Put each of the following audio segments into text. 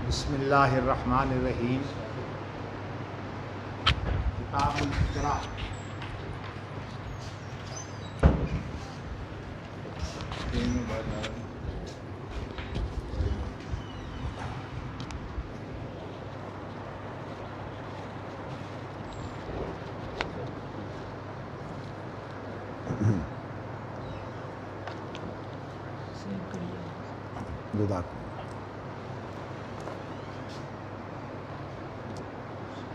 بسم اللہ الرحمن الرحیم۔ کتاب الاقراء۔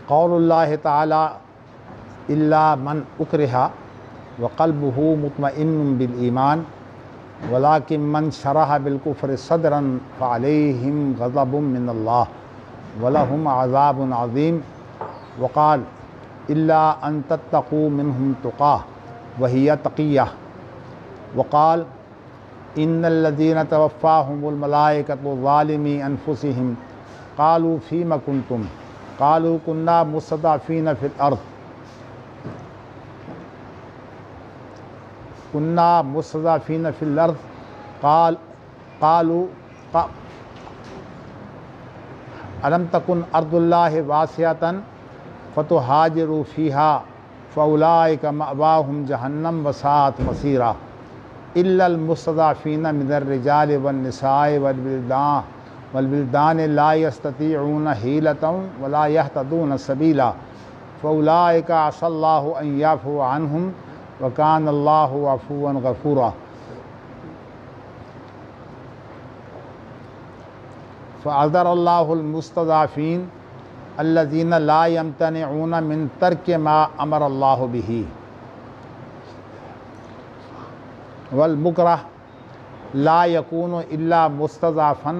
قول اللہ تعالی الا من اکرہ وقلبہ مطمئن بالایمان ولکن من شرح بالکفر صدرا فعلیہم غضب من اللہ ولہم عذاب عظیم وقال الا ان تتقوا منہم تقاہ وہی تقیہ وقال ان الذین توفاہم الملائکۃ ظالمی انفسہم قالوا فیم کنتم قالوا كنا مستضعفين في الأرض قالوا ألم تكن أرض الله واسعة فتهاجروا فيها فأولئك مأواهم جهنم وساءت مصيرا إلا المستضعفين من الرجال والنساء والبلدان لا يستطيعون حيلة ولا يهتدون سبيلا فأولئك عسى الله أن يعفو عنهم وكان الله عفوا غفورا فعذر الله المستضعفين الذين لا يمتنعون من ترك ما أمر الله به والمكره لا يكون إلا مستضعفا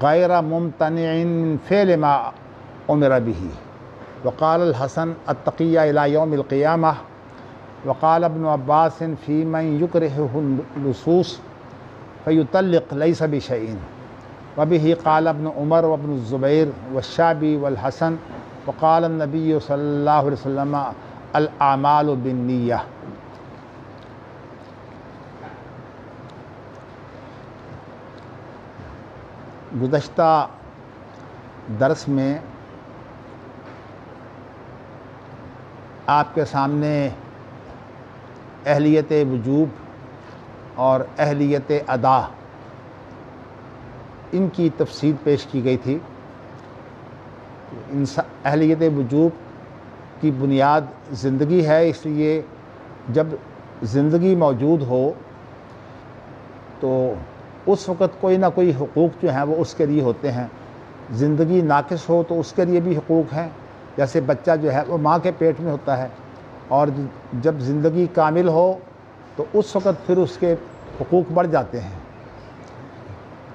غیر ممتنع من فعل ما امر به وقال الحسن التقی الى یوم القیامہ وقال ابن عباس فی من یکرہہ اللصوص فیطلق لیس بشیء وبه قال ابن عمر وابن الزبیر والشعبی والحسن وقال النبی صلی اللہ علیہ وسلم الاعمال بالنیہ۔ گزشتہ درس میں آپ کے سامنے اہلیت وجوب اور اہلیت ادا ان کی تفصیل پیش کی گئی تھی۔ اہلیت وجوب کی بنیاد زندگی ہے، اس لیے جب زندگی موجود ہو تو اس وقت کوئی نہ کوئی حقوق جو ہیں وہ اس کے لیے ہوتے ہیں۔ زندگی ناقص ہو تو اس کے لیے بھی حقوق ہیں، جیسے بچہ جو ہے وہ ماں کے پیٹ میں ہوتا ہے، اور جب زندگی کامل ہو تو اس وقت پھر اس کے حقوق بڑھ جاتے ہیں۔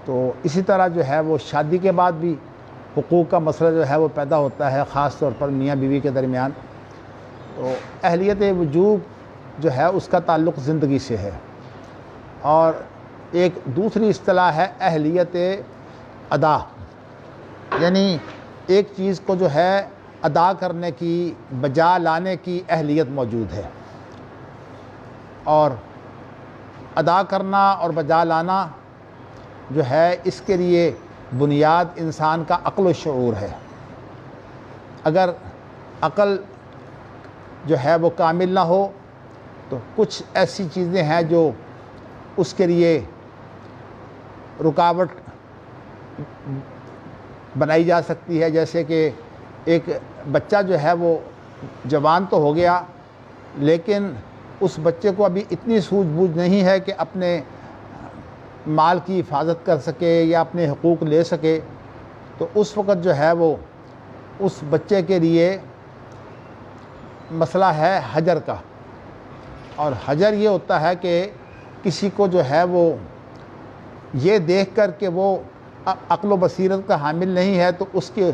تو اسی طرح جو ہے وہ شادی کے بعد بھی حقوق کا مسئلہ جو ہے وہ پیدا ہوتا ہے، خاص طور پر میاں بیوی کے درمیان۔ تو اہلیت وجوب جو ہے اس کا تعلق زندگی سے ہے، اور ایک دوسری اصطلاح ہے اہلیت ادا، یعنی ایک چیز کو جو ہے ادا کرنے کی، بجا لانے کی اہلیت موجود ہے، اور ادا کرنا اور بجا لانا جو ہے اس کے لیے بنیاد انسان کا عقل و شعور ہے۔ اگر عقل جو ہے وہ کامل نہ ہو تو کچھ ایسی چیزیں ہیں جو اس کے لیے رکاوٹ بنائی جا سکتی ہے، جیسے کہ ایک بچہ جو ہے وہ جوان تو ہو گیا، لیکن اس بچے کو ابھی اتنی سوجھ بوجھ نہیں ہے کہ اپنے مال کی حفاظت کر سکے یا اپنے حقوق لے سکے، تو اس وقت جو ہے وہ اس بچے کے لیے مسئلہ ہے حجر کا، اور حجر یہ ہوتا ہے کہ کسی کو جو ہے وہ یہ دیکھ کر کہ وہ عقل و بصیرت کا حامل نہیں ہے تو اس کے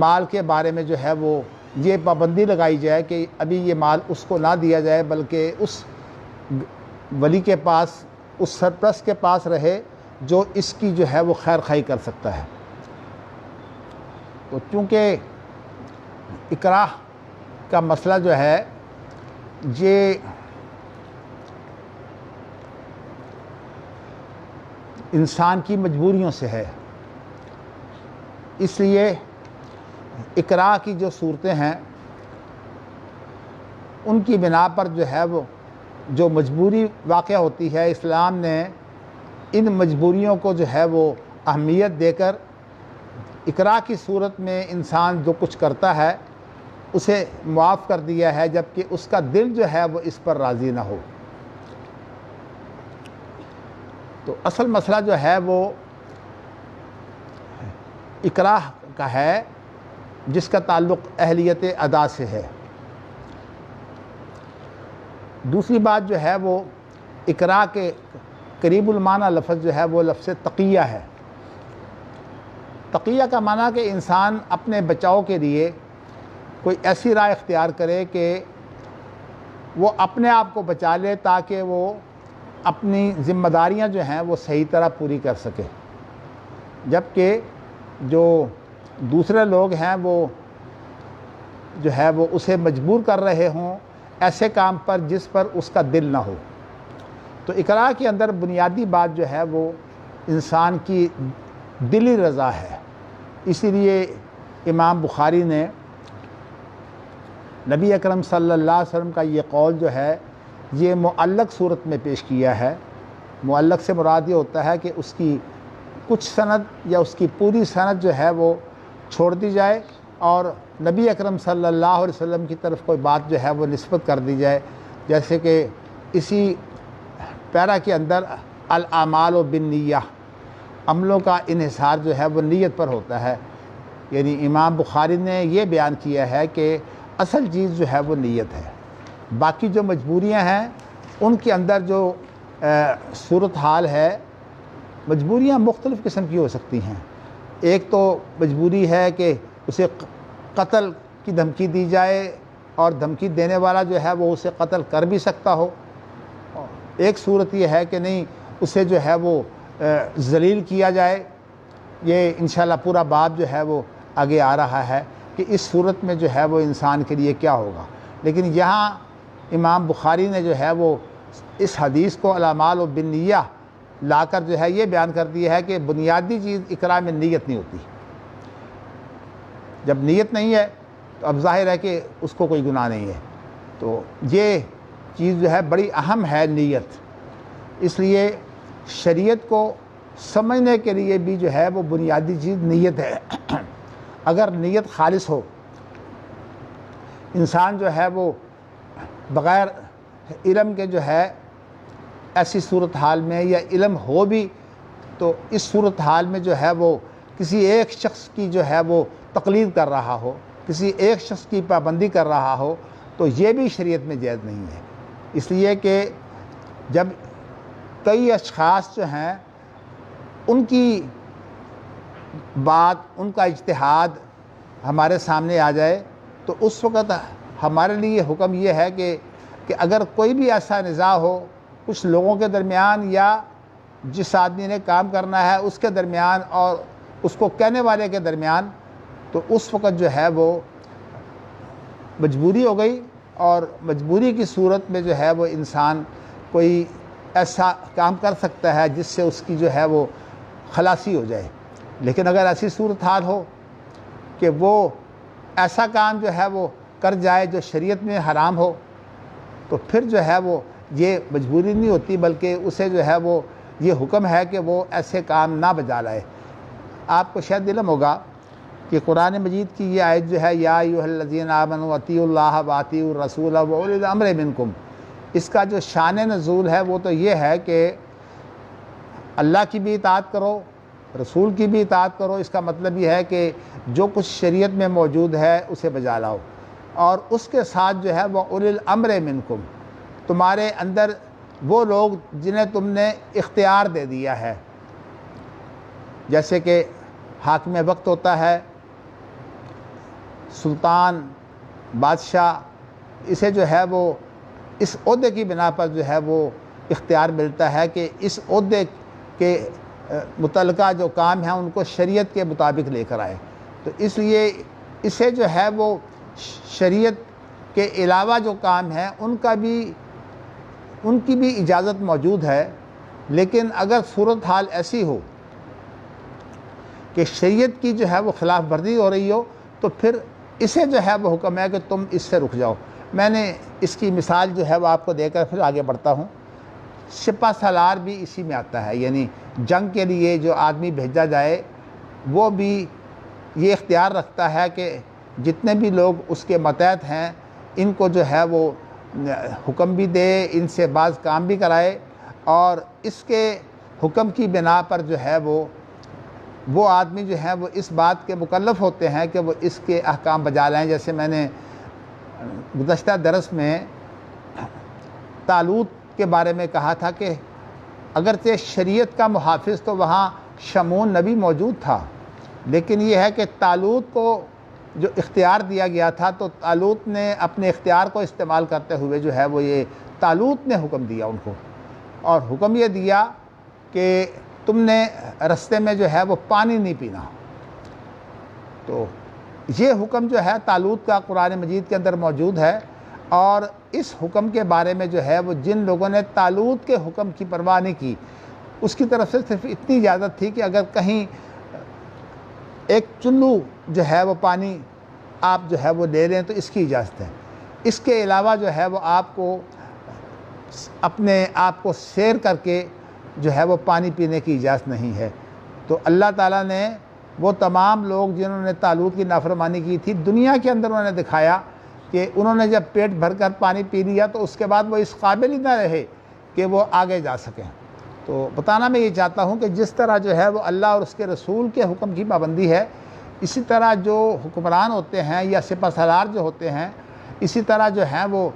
مال کے بارے میں جو ہے وہ یہ پابندی لگائی جائے کہ ابھی یہ مال اس کو نہ دیا جائے، بلکہ اس ولی کے پاس، اس سرپرست کے پاس رہے جو اس کی جو ہے وہ خیر خواہی کر سکتا ہے۔ تو چونکہ اکراہ کا مسئلہ جو ہے یہ انسان کی مجبوریوں سے ہے، اس لیے اقراء کی جو صورتیں ہیں ان کی بنا پر جو ہے وہ جو مجبوری واقع ہوتی ہے، اسلام نے ان مجبوریوں کو جو ہے وہ اہمیت دے کر اقراء کی صورت میں انسان جو کچھ کرتا ہے اسے معاف کر دیا ہے، جبکہ اس کا دل جو ہے وہ اس پر راضی نہ ہو۔ تو اصل مسئلہ جو ہے وہ اقراء کا ہے، جس کا تعلق اہلیت ادا سے ہے۔ دوسری بات جو ہے وہ اقراء کے قریب المعنی لفظ جو ہے وہ لفظ تقیہ ہے۔ تقیہ کا معنی کہ انسان اپنے بچاؤ کے لیے کوئی ایسی راہ اختیار کرے کہ وہ اپنے آپ کو بچا لے تاکہ وہ اپنی ذمہ داریاں جو ہیں وہ صحیح طرح پوری کر سکے، جبکہ جو دوسرے لوگ ہیں وہ جو ہے وہ اسے مجبور کر رہے ہوں ایسے کام پر جس پر اس کا دل نہ ہو۔ تو اقراء کے اندر بنیادی بات جو ہے وہ انسان کی دلی رضا ہے۔ اسی لیے امام بخاری نے نبی اکرم صلی اللہ علیہ وسلم کا یہ قول جو ہے یہ معلق صورت میں پیش کیا ہے۔ معلق سے مراد یہ ہوتا ہے کہ اس کی کچھ سند یا اس کی پوری سند جو ہے وہ چھوڑ دی جائے اور نبی اکرم صلی اللہ علیہ وسلم کی طرف کوئی بات جو ہے وہ نسبت کر دی جائے، جیسے کہ اسی پیرا کے اندر الاعمال بالنیہ، عملوں کا انحصار جو ہے وہ نیت پر ہوتا ہے۔ یعنی امام بخاری نے یہ بیان کیا ہے کہ اصل چیز جو ہے وہ نیت ہے، باقی جو مجبوریاں ہیں ان کے اندر جو صورتحال ہے، مجبوریاں مختلف قسم کی ہو سکتی ہیں۔ ایک تو مجبوری ہے کہ اسے قتل کی دھمکی دی جائے اور دھمکی دینے والا جو ہے وہ اسے قتل کر بھی سکتا ہو۔ ایک صورت یہ ہے کہ نہیں، اسے جو ہے وہ ذلیل کیا جائے۔ یہ انشاءاللہ پورا باب جو ہے وہ آگے آ رہا ہے کہ اس صورت میں جو ہے وہ انسان کے لیے کیا ہوگا، لیکن یہاں امام بخاری نے جو ہے وہ اس حدیث کو الاعمال بالنیہ لا کر جو ہے یہ بیان کر دیا ہے کہ بنیادی چیز اقراء میں نیت نہیں ہوتی۔ جب نیت نہیں ہے تو اب ظاہر ہے کہ اس کو کوئی گناہ نہیں ہے۔ تو یہ چیز جو ہے بڑی اہم ہے نیت، اس لیے شریعت کو سمجھنے کے لیے بھی جو ہے وہ بنیادی چیز نیت ہے۔ اگر نیت خالص ہو، انسان جو ہے وہ بغیر علم کے جو ہے ایسی صورتحال میں، یا علم ہو بھی تو اس صورتحال میں جو ہے وہ کسی ایک شخص کی جو ہے وہ تقلید کر رہا ہو، کسی ایک شخص کی پابندی کر رہا ہو، تو یہ بھی شریعت میں جائز نہیں ہے۔ اس لیے کہ جب کئی اشخاص جو ہیں ان کی بات، ان کا اجتہاد ہمارے سامنے آ جائے تو اس وقت ہمارے لیے حکم یہ ہے کہ اگر کوئی بھی ایسا نزاع ہو کچھ لوگوں کے درمیان یا جس آدمی نے کام کرنا ہے اس کے درمیان اور اس کو کہنے والے کے درمیان، تو اس وقت جو ہے وہ مجبوری ہو گئی، اور مجبوری کی صورت میں جو ہے وہ انسان کوئی ایسا کام کر سکتا ہے جس سے اس کی جو ہے وہ خلاصی ہو جائے۔ لیکن اگر ایسی صورتحال ہو کہ وہ ایسا کام جو ہے وہ کر جائے جو شریعت میں حرام ہو، تو پھر جو ہے وہ یہ مجبوری نہیں ہوتی، بلکہ اسے جو ہے وہ یہ حکم ہے کہ وہ ایسے کام نہ بجا لائے۔ آپ کو شاید علم ہوگا کہ قرآن مجید کی یہ آیت جو ہے یا ایھا الذین آمنوا اطیعوا اللہ واطیعوا الرسول واولی الامر منکم، اس کا جو شان نزول ہے وہ تو یہ ہے کہ اللہ کی بھی اطاعت کرو، رسول کی بھی اطاعت کرو۔ اس کا مطلب یہ ہے کہ جو کچھ شریعت میں موجود ہے اسے بجا لاؤ، اور اس کے ساتھ جو ہے وہ اولی الامر منکم، تمہارے اندر وہ لوگ جنہیں تم نے اختیار دے دیا ہے، جیسے کہ حاکم وقت ہوتا ہے، سلطان، بادشاہ، اسے جو ہے وہ اس عہدے کی بنا پر جو ہے وہ اختیار ملتا ہے کہ اس عہدے کے متعلقہ جو کام ہیں ان کو شریعت کے مطابق لے کر آئے۔ تو اس لیے اسے جو ہے وہ شریعت کے علاوہ جو کام ہیں ان کی بھی اجازت موجود ہے، لیکن اگر صورتحال ایسی ہو کہ شریعت کی جو ہے وہ خلاف ورزی ہو رہی ہو تو پھر اسے جو ہے وہ حکم ہے کہ تم اس سے رک جاؤ۔ میں نے اس کی مثال جو ہے وہ آپ کو دے کر پھر آگے بڑھتا ہوں۔ سپہ سالار بھی اسی میں آتا ہے، یعنی جنگ کے لیے جو آدمی بھیجا جائے وہ بھی یہ اختیار رکھتا ہے کہ جتنے بھی لوگ اس کے ماتحت ہیں ان کو جو ہے وہ حکم بھی دے، ان سے بعض کام بھی کرائے، اور اس کے حکم کی بنا پر جو ہے وہ آدمی جو ہے وہ اس بات کے مکلف ہوتے ہیں کہ وہ اس کے احکام بجا لائیں۔ جیسے میں نے گزشتہ درس میں طالوت کے بارے میں کہا تھا کہ اگرچہ شریعت کا محافظ تو وہاں شمعون نبی موجود تھا، لیکن یہ ہے کہ طالوت کو جو اختیار دیا گیا تھا تو طالوت نے اپنے اختیار کو استعمال کرتے ہوئے جو ہے وہ یہ طالوت نے حکم دیا ان کو، اور حکم یہ دیا کہ تم نے رستے میں جو ہے وہ پانی نہیں پینا۔ تو یہ حکم جو ہے طالوت کا قرآن مجید کے اندر موجود ہے، اور اس حکم کے بارے میں جو ہے وہ جن لوگوں نے طالوت کے حکم کی پرواہ نہیں کی، اس کی طرف سے صرف اتنی اجازت تھی کہ اگر کہیں ایک چلو جو ہے وہ پانی آپ جو ہے وہ لے لیں تو اس کی اجازت ہے، اس کے علاوہ جو ہے وہ آپ کو اپنے آپ کو سیر کر کے جو ہے وہ پانی پینے کی اجازت نہیں ہے۔ تو اللہ تعالیٰ نے وہ تمام لوگ جنہوں نے طالوت کی نافرمانی کی تھی دنیا کے اندر انہوں نے دکھایا کہ انہوں نے جب پیٹ بھر کر پانی پی لیا تو اس کے بعد وہ اس قابل ہی نہ رہے کہ وہ آگے جا سکیں۔ تو بتانا میں یہ چاہتا ہوں کہ جس طرح جو ہے وہ اللہ اور اس کے رسول کے حکم کی پابندی ہے، اسی طرح جو حکمران ہوتے ہیں یا سپہ سالار جو ہوتے ہیں، اسی طرح جو ہیں وہ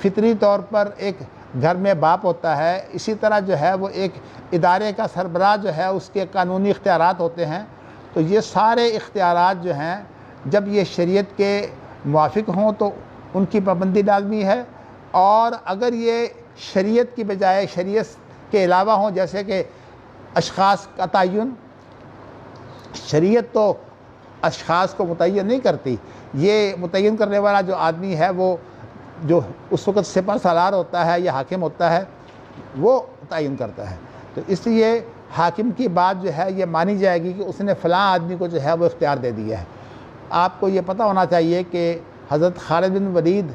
فطری طور پر ایک گھر میں باپ ہوتا ہے، اسی طرح جو ہے وہ ایک ادارے کا سربراہ جو ہے اس کے قانونی اختیارات ہوتے ہیں۔ تو یہ سارے اختیارات جو ہیں جب یہ شریعت کے موافق ہوں تو ان کی پابندی لازمی ہے، اور اگر یہ شریعت کی بجائے شریعت کے علاوہ ہوں، جیسے کہ اشخاص کا تعین، شریعت تو اشخاص کو متعین نہیں کرتی، یہ متعین کرنے والا جو آدمی ہے وہ جو اس وقت سپہ سالار ہوتا ہے یا حاکم ہوتا ہے وہ تعین کرتا ہے۔ تو اس لیے حاکم کی بات جو ہے یہ مانی جائے گی کہ اس نے فلاں آدمی کو جو ہے وہ اختیار دے دیا ہے۔ آپ کو یہ پتہ ہونا چاہیے کہ حضرت خالد بن ولید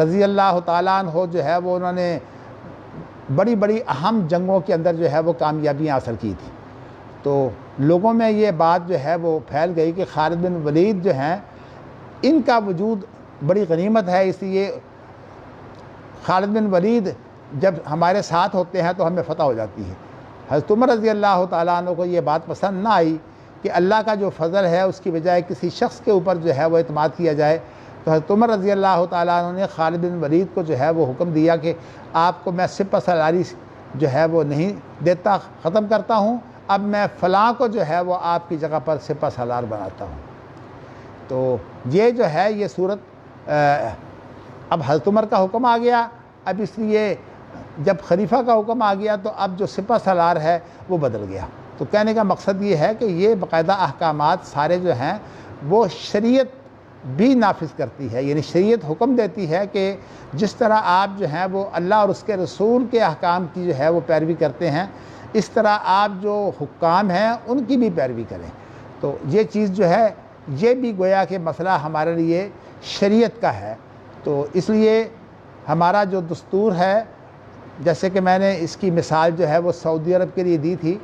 رضی اللہ تعالیٰ عنہ جو ہے وہ انہوں نے بڑی بڑی اہم جنگوں کے اندر جو ہے وہ کامیابیاں حاصل کی تھی۔ تو لوگوں میں یہ بات جو ہے وہ پھیل گئی کہ خالد بن ولید جو ہیں ان کا وجود بڑی غنیمت ہے، اس لیے خالد بن ولید جب ہمارے ساتھ ہوتے ہیں تو ہمیں فتح ہو جاتی ہے۔ حضرت عمر رضی اللہ تعالیٰ عنہ کو یہ بات پسند نہ آئی کہ اللہ کا جو فضل ہے اس کی بجائے کسی شخص کے اوپر جو ہے وہ اعتماد کیا جائے، تو حضرت عمر رضی اللہ تعالیٰ عنہ نے خالد بن ولید کو جو ہے وہ حکم دیا کہ آپ کو میں سپہ سالاری جو ہے وہ نہیں دیتا، ختم کرتا ہوں، اب میں فلاں کو جو ہے وہ آپ کی جگہ پر سپہ سالار بناتا ہوں۔ تو یہ جو ہے یہ صورت اب حضرت عمر کا حکم آ گیا، اب اس لیے جب خلیفہ کا حکم آ گیا تو اب جو سپہ سالار ہے وہ بدل گیا۔ تو کہنے کا مقصد یہ ہے کہ یہ باقاعدہ احکامات سارے جو ہیں وہ شریعت بھی نافذ کرتی ہے، یعنی شریعت حکم دیتی ہے کہ جس طرح آپ جو ہیں وہ اللہ اور اس کے رسول کے احکام کی جو ہے وہ پیروی کرتے ہیں، اس طرح آپ جو حکام ہیں ان کی بھی پیروی کریں۔ تو یہ چیز جو ہے یہ بھی گویا کہ مسئلہ ہمارے لیے شریعت کا ہے۔ تو اس لیے ہمارا جو دستور ہے، جیسے کہ میں نے اس کی مثال جو ہے وہ سعودی عرب کے لیے دی تھی،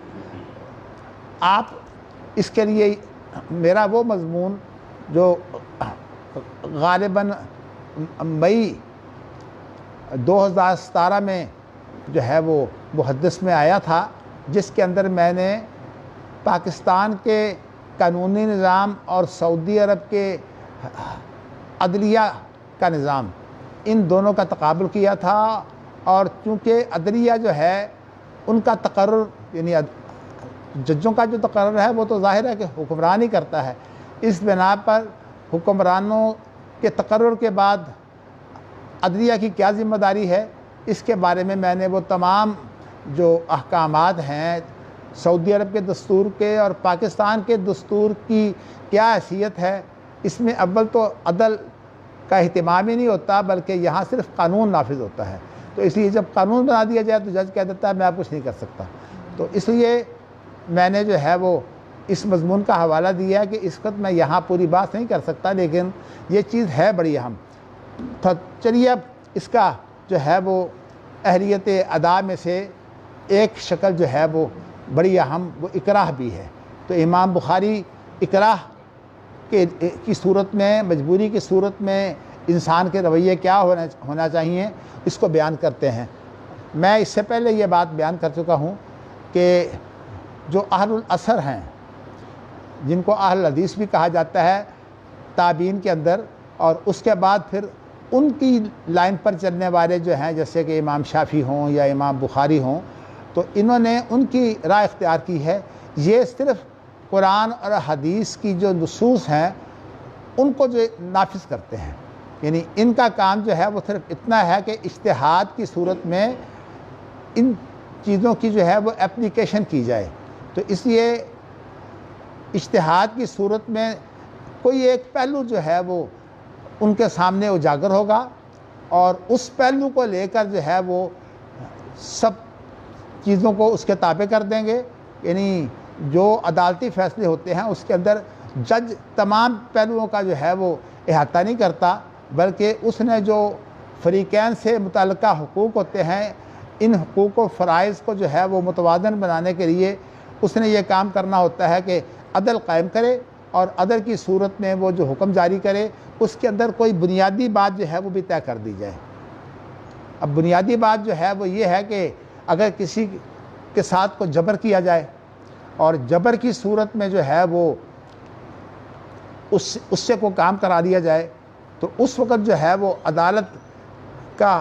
آپ اس کے لیے میرا وہ مضمون جو غالباً مئی 2017 میں جو ہے وہ محدث میں آیا تھا، جس کے اندر میں نے پاکستان کے قانونی نظام اور سعودی عرب کے عدلیہ کا نظام، ان دونوں کا تقابل کیا تھا، اور چونکہ عدلیہ جو ہے ان کا تقرر، یعنی ججوں کا جو تقرر ہے وہ تو ظاہر ہے کہ حکمران ہی کرتا ہے، اس بنا پر حکمرانوں کے تقرر کے بعد عدلیہ کی کیا ذمہ داری ہے، اس کے بارے میں نے وہ تمام جو احکامات ہیں سعودی عرب کے دستور کے اور پاکستان کے دستور کی کیا حیثیت ہے، اس میں اول تو عدل کا اہتمام ہی نہیں ہوتا بلکہ یہاں صرف قانون نافذ ہوتا ہے۔ تو اس لیے جب قانون بنا دیا جائے تو جج کہہ دیتا ہے میں آپ کچھ نہیں کر سکتا۔ تو اس لیے میں نے جو ہے وہ اس مضمون کا حوالہ دیا ہے کہ اس وقت میں یہاں پوری بات نہیں کر سکتا، لیکن یہ چیز ہے بڑی اہم۔ چلیے اب اس کا جو ہے وہ اہلیت ادا میں سے ایک شکل جو ہے وہ بڑی اہم، وہ اکراہ بھی ہے۔ تو امام بخاری اکراہ کی صورت میں، مجبوری کی صورت میں انسان کے رویے کیا ہونا چاہیے، اس کو بیان کرتے ہیں۔ میں اس سے پہلے یہ بات بیان کر چکا ہوں کہ جو اہل الاثر ہیں، جن کو اہل حدیث بھی کہا جاتا ہے تابعین کے اندر، اور اس کے بعد پھر ان کی لائن پر چلنے والے جو ہیں، جیسے کہ امام شافعی ہوں یا امام بخاری ہوں، تو انہوں نے ان کی رائے اختیار کی ہے۔ یہ صرف قرآن اور حدیث کی جو نصوص ہیں ان کو جو نافذ کرتے ہیں، یعنی ان کا کام جو ہے وہ صرف اتنا ہے کہ اجتہاد کی صورت میں ان چیزوں کی جو ہے وہ اپلیکیشن کی جائے۔ تو اس لیے اجتہاد کی صورت میں کوئی ایک پہلو جو ہے وہ ان کے سامنے اجاگر ہوگا، اور اس پہلو کو لے کر جو ہے وہ سب چیزوں کو اس کے تابع کر دیں گے۔ یعنی جو عدالتی فیصلے ہوتے ہیں اس کے اندر جج تمام پہلوؤں کا جو ہے وہ احاطہ نہیں کرتا، بلکہ اس نے جو فریقین سے متعلقہ حقوق ہوتے ہیں، ان حقوق و فرائض کو جو ہے وہ متوازن بنانے کے لیے اس نے یہ کام کرنا ہوتا ہے کہ عدل قائم کرے، اور عدل کی صورت میں وہ جو حکم جاری کرے اس کے اندر کوئی بنیادی بات جو ہے وہ بھی طے کر دی جائے۔ اب بنیادی بات جو ہے وہ یہ ہے کہ اگر کسی کے ساتھ کو جبر کیا جائے اور جبر کی صورت میں جو ہے وہ اس سے کوئی کام کرا دیا جائے، تو اس وقت جو ہے وہ عدالت کا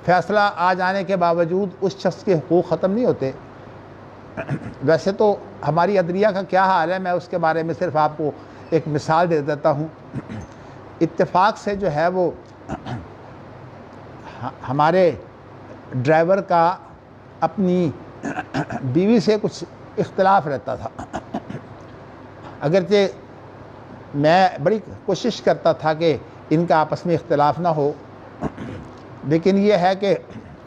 فیصلہ آ جانے کے باوجود اس شخص کے حقوق ختم نہیں ہوتے۔ ویسے تو ہماری عدلیہ کا کیا حال ہے، میں اس کے بارے میں صرف آپ کو ایک مثال دے دیتا ہوں۔ اتفاق سے جو ہے وہ ہمارے ڈرائیور کا اپنی بیوی سے کچھ اختلاف رہتا تھا، اگرچہ میں بڑی کوشش کرتا تھا کہ ان کا آپس میں اختلاف نہ ہو، لیکن یہ ہے کہ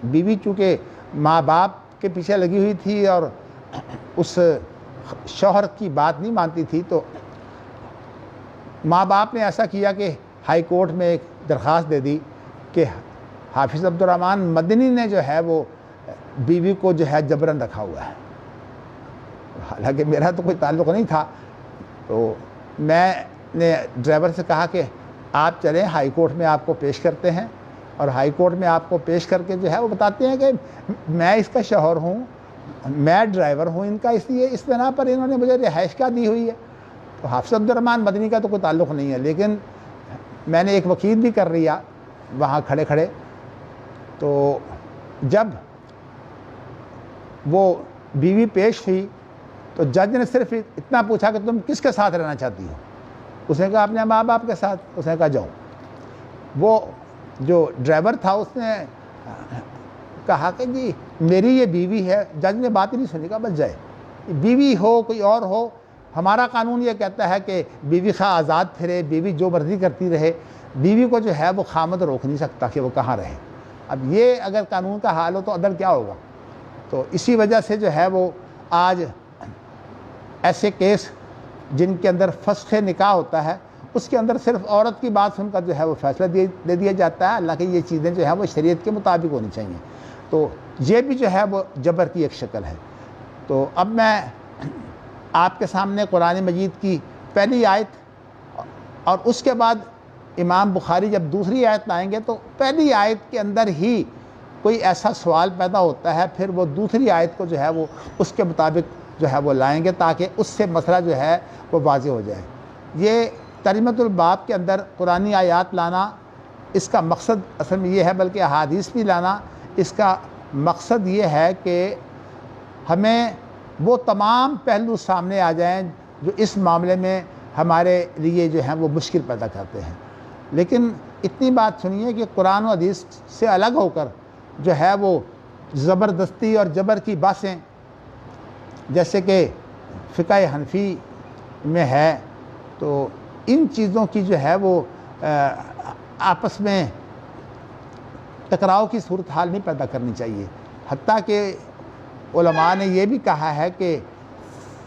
بیوی چونکہ ماں باپ کے پیچھے لگی ہوئی تھی اور اس شوہر کی بات نہیں مانتی تھی، تو ماں باپ نے ایسا کیا کہ ہائی کورٹ میں ایک درخواست دے دی کہ حافظ عبد الرحمن مدنی نے جو ہے وہ بیوی کو جو ہے جبراً رکھا ہوا ہے۔ حالانکہ میرا تو کوئی تعلق نہیں تھا، تو میں نے ڈرائیور سے کہا کہ آپ چلیں ہائی کورٹ میں آپ کو پیش کرتے ہیں، اور ہائی کورٹ میں آپ کو پیش کر کے جو ہے وہ بتاتے ہیں کہ میں اس کا شوہر ہوں، میں ڈرائیور ہوں ان کا، اس لیے اس بنا پر انہوں نے مجھے رہائش کیا دی ہوئی ہے۔ تو حافظ عبد الرحمن مدنی کا تو کوئی تعلق نہیں ہے، لیکن میں نے ایک وکیل بھی کر لیا وہاں کھڑے کھڑے۔ تو جب وہ بیوی پیش ہوئی تو جج نے صرف اتنا پوچھا کہ تم کس کے ساتھ رہنا چاہتی ہو؟ اس نے کہا اپنے ماں باپ کے ساتھ۔ اس نے کہا جاؤ۔ وہ جو ڈرائیور تھا اس نے کہا کہ جی میری یہ بیوی ہے۔ جج نے بات ہی نہیں سنی، کہا بس جائے، بیوی ہو کوئی اور ہو، ہمارا قانون یہ کہتا ہے کہ بیوی خواہ آزاد پھرے، بیوی جو مرضی کرتی رہے، بیوی کو جو ہے وہ خامد روک نہیں سکتا کہ وہ کہاں رہے۔ اب یہ اگر قانون کا حال ہو تو عدل کیا ہوگا؟ تو اسی وجہ سے جو ہے وہ آج ایسے کیس جن کے اندر فسخ نکاح ہوتا ہے، اس کے اندر صرف عورت کی بات سن کر جو ہے وہ فیصلہ دے دیا جاتا ہے، حالانکہ یہ چیزیں جو ہیں وہ شریعت کے مطابق ہونی چاہیے۔ تو یہ بھی جو ہے وہ جبر کی ایک شکل ہے۔ تو اب میں آپ کے سامنے قرآن مجید کی پہلی آیت اور اس کے بعد امام بخاری جب دوسری آیت لائیں گے تو پہلی آیت کے اندر ہی کوئی ایسا سوال پیدا ہوتا ہے، پھر وہ دوسری آیت کو جو ہے وہ اس کے مطابق جو ہے وہ لائیں گے تاکہ اس سے مسئلہ جو ہے وہ واضح ہو جائے۔ یہ ترجمۃ الباب کے اندر قرآنی آیات لانا، اس کا مقصد اصل میں یہ ہے، بلکہ احادیث بھی لانا، اس کا مقصد یہ ہے کہ ہمیں وہ تمام پہلو سامنے آ جائیں جو اس معاملے میں ہمارے لیے جو ہیں وہ مشکل پیدا کرتے ہیں۔ لیکن اتنی بات سنیے کہ قرآن و حدیث سے الگ ہو کر جو ہے وہ زبردستی اور جبر کی باتیں، جیسے کہ فقہ حنفی میں ہے، تو ان چیزوں کی جو ہے وہ آپس میں ٹکراؤ کی صورتحال نہیں پیدا کرنی چاہیے۔ حتیٰ کہ علماء نے یہ بھی کہا ہے کہ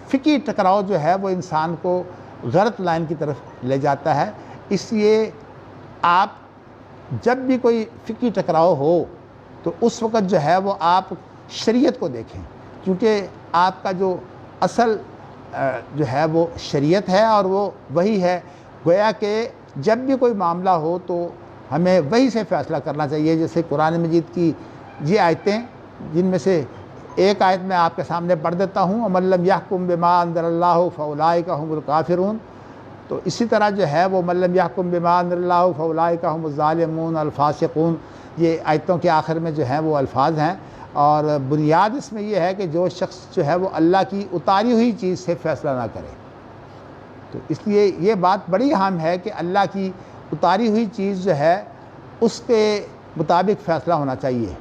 فقہی ٹکراؤ جو ہے وہ انسان کو غلط لائن کی طرف لے جاتا ہے۔ اس لیے آپ جب بھی کوئی فقہی ٹکراؤ ہو تو اس وقت جو ہے وہ آپ شریعت کو دیکھیں، کیونکہ آپ کا جو اصل جو ہے وہ شریعت ہے اور وہ وہی ہے۔ گویا کہ جب بھی کوئی معاملہ ہو تو ہمیں وہی سے فیصلہ کرنا چاہیے۔ جیسے قرآن مجید کی یہ آیتیں، جن میں سے ایک آیت میں آپ کے سامنے پڑھ دیتا ہوں، وَمَن لَّمْ يَحْكُم بِمَا أَنزَلَ اللَّهُ فَأُولَٰئِكَ هُمُ الْكَافِرُونَ۔ تو اسی طرح جو ہے وہ مَن لَّم يَحْكُم بِمَا أَنزَلَ اللَّهُ فَأُولَٰئِكَ هُمُ الظَّالِمُونَ الْفَاسِقُونَ، یہ آیتوں کے آخر میں جو ہیں وہ الفاظ ہیں، اور بنیاد اس میں یہ ہے کہ جو شخص جو ہے وہ اللہ کی اتاری ہوئی چیز سے فیصلہ نہ کرے۔ تو اس لیے یہ بات بڑی اہم ہے کہ اللہ کی اتاری ہوئی چیز جو ہے اس کے مطابق فیصلہ ہونا چاہیے،